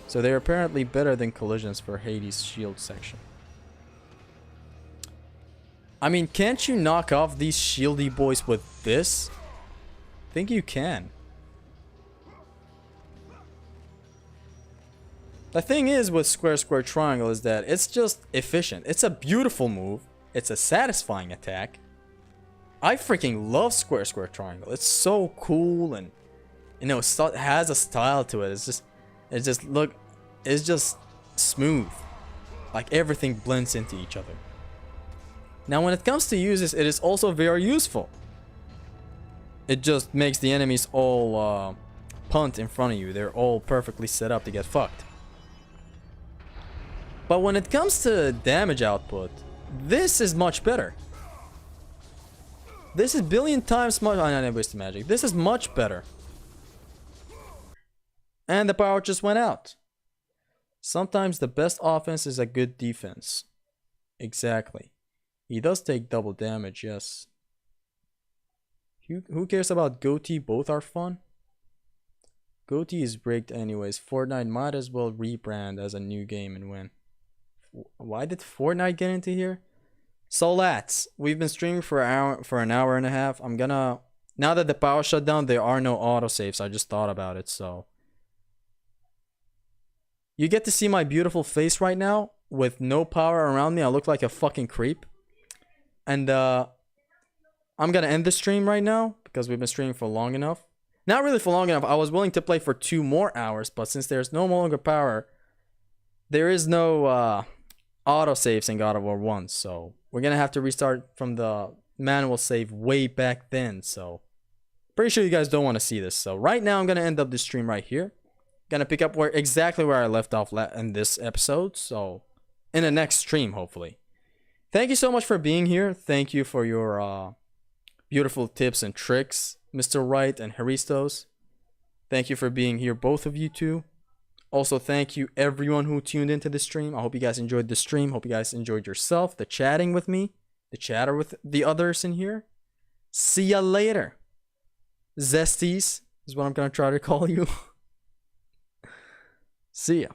So they're apparently better than collisions for Hades' shield section. I mean, can't you knock off these shieldy boys with this? I think you can. The thing is with square square triangle is that it's just efficient. It's a beautiful move. It's a satisfying attack. I freaking love square square triangle. It's so cool, and you know, it has a style to it. It's just smooth. Like everything blends into each other. Now when it comes to uses, it is also very useful. It just makes the enemies all punt in front of you. They're all perfectly set up to get fucked. But when it comes to damage output, this is much better. This is billion times much. I know wasted magic. This is much better. And the power just went out. Sometimes the best offense is a good defense. Exactly. He does take double damage, yes. Who cares about goatee? Both are fun. Goatee is rigged anyways. Fortnite might as well rebrand as a new game and win. Why did Fortnite get into here? So lads, we've been streaming for an hour and a half. I'm gonna, now that the power shut down, there are no autosaves. I just thought about it, so you get to see my beautiful face right now with no power around me. I look like a fucking creep. And I'm gonna end the stream right now because we've been streaming for long enough. Not really for long enough. I was willing to play for 2 more hours, but since there's no longer power, there is no autosaves in God of War 1, so we're gonna have to restart from the manual save way back then. So pretty sure you guys don't want to see this. So right now I'm gonna end up this stream right here. Gonna pick up exactly where I left off in this episode. So in the next stream, hopefully. Thank you so much for being here. Thank you for your beautiful tips and tricks, Mr. Wright and Haristos. Thank you for being here, both of you two. Also, thank you everyone who tuned into the stream. I hope you guys enjoyed the stream. Hope you guys enjoyed yourself, the chatting with me, the chatter with the others in here. See ya later. Zesties is what I'm gonna try to call you. See ya.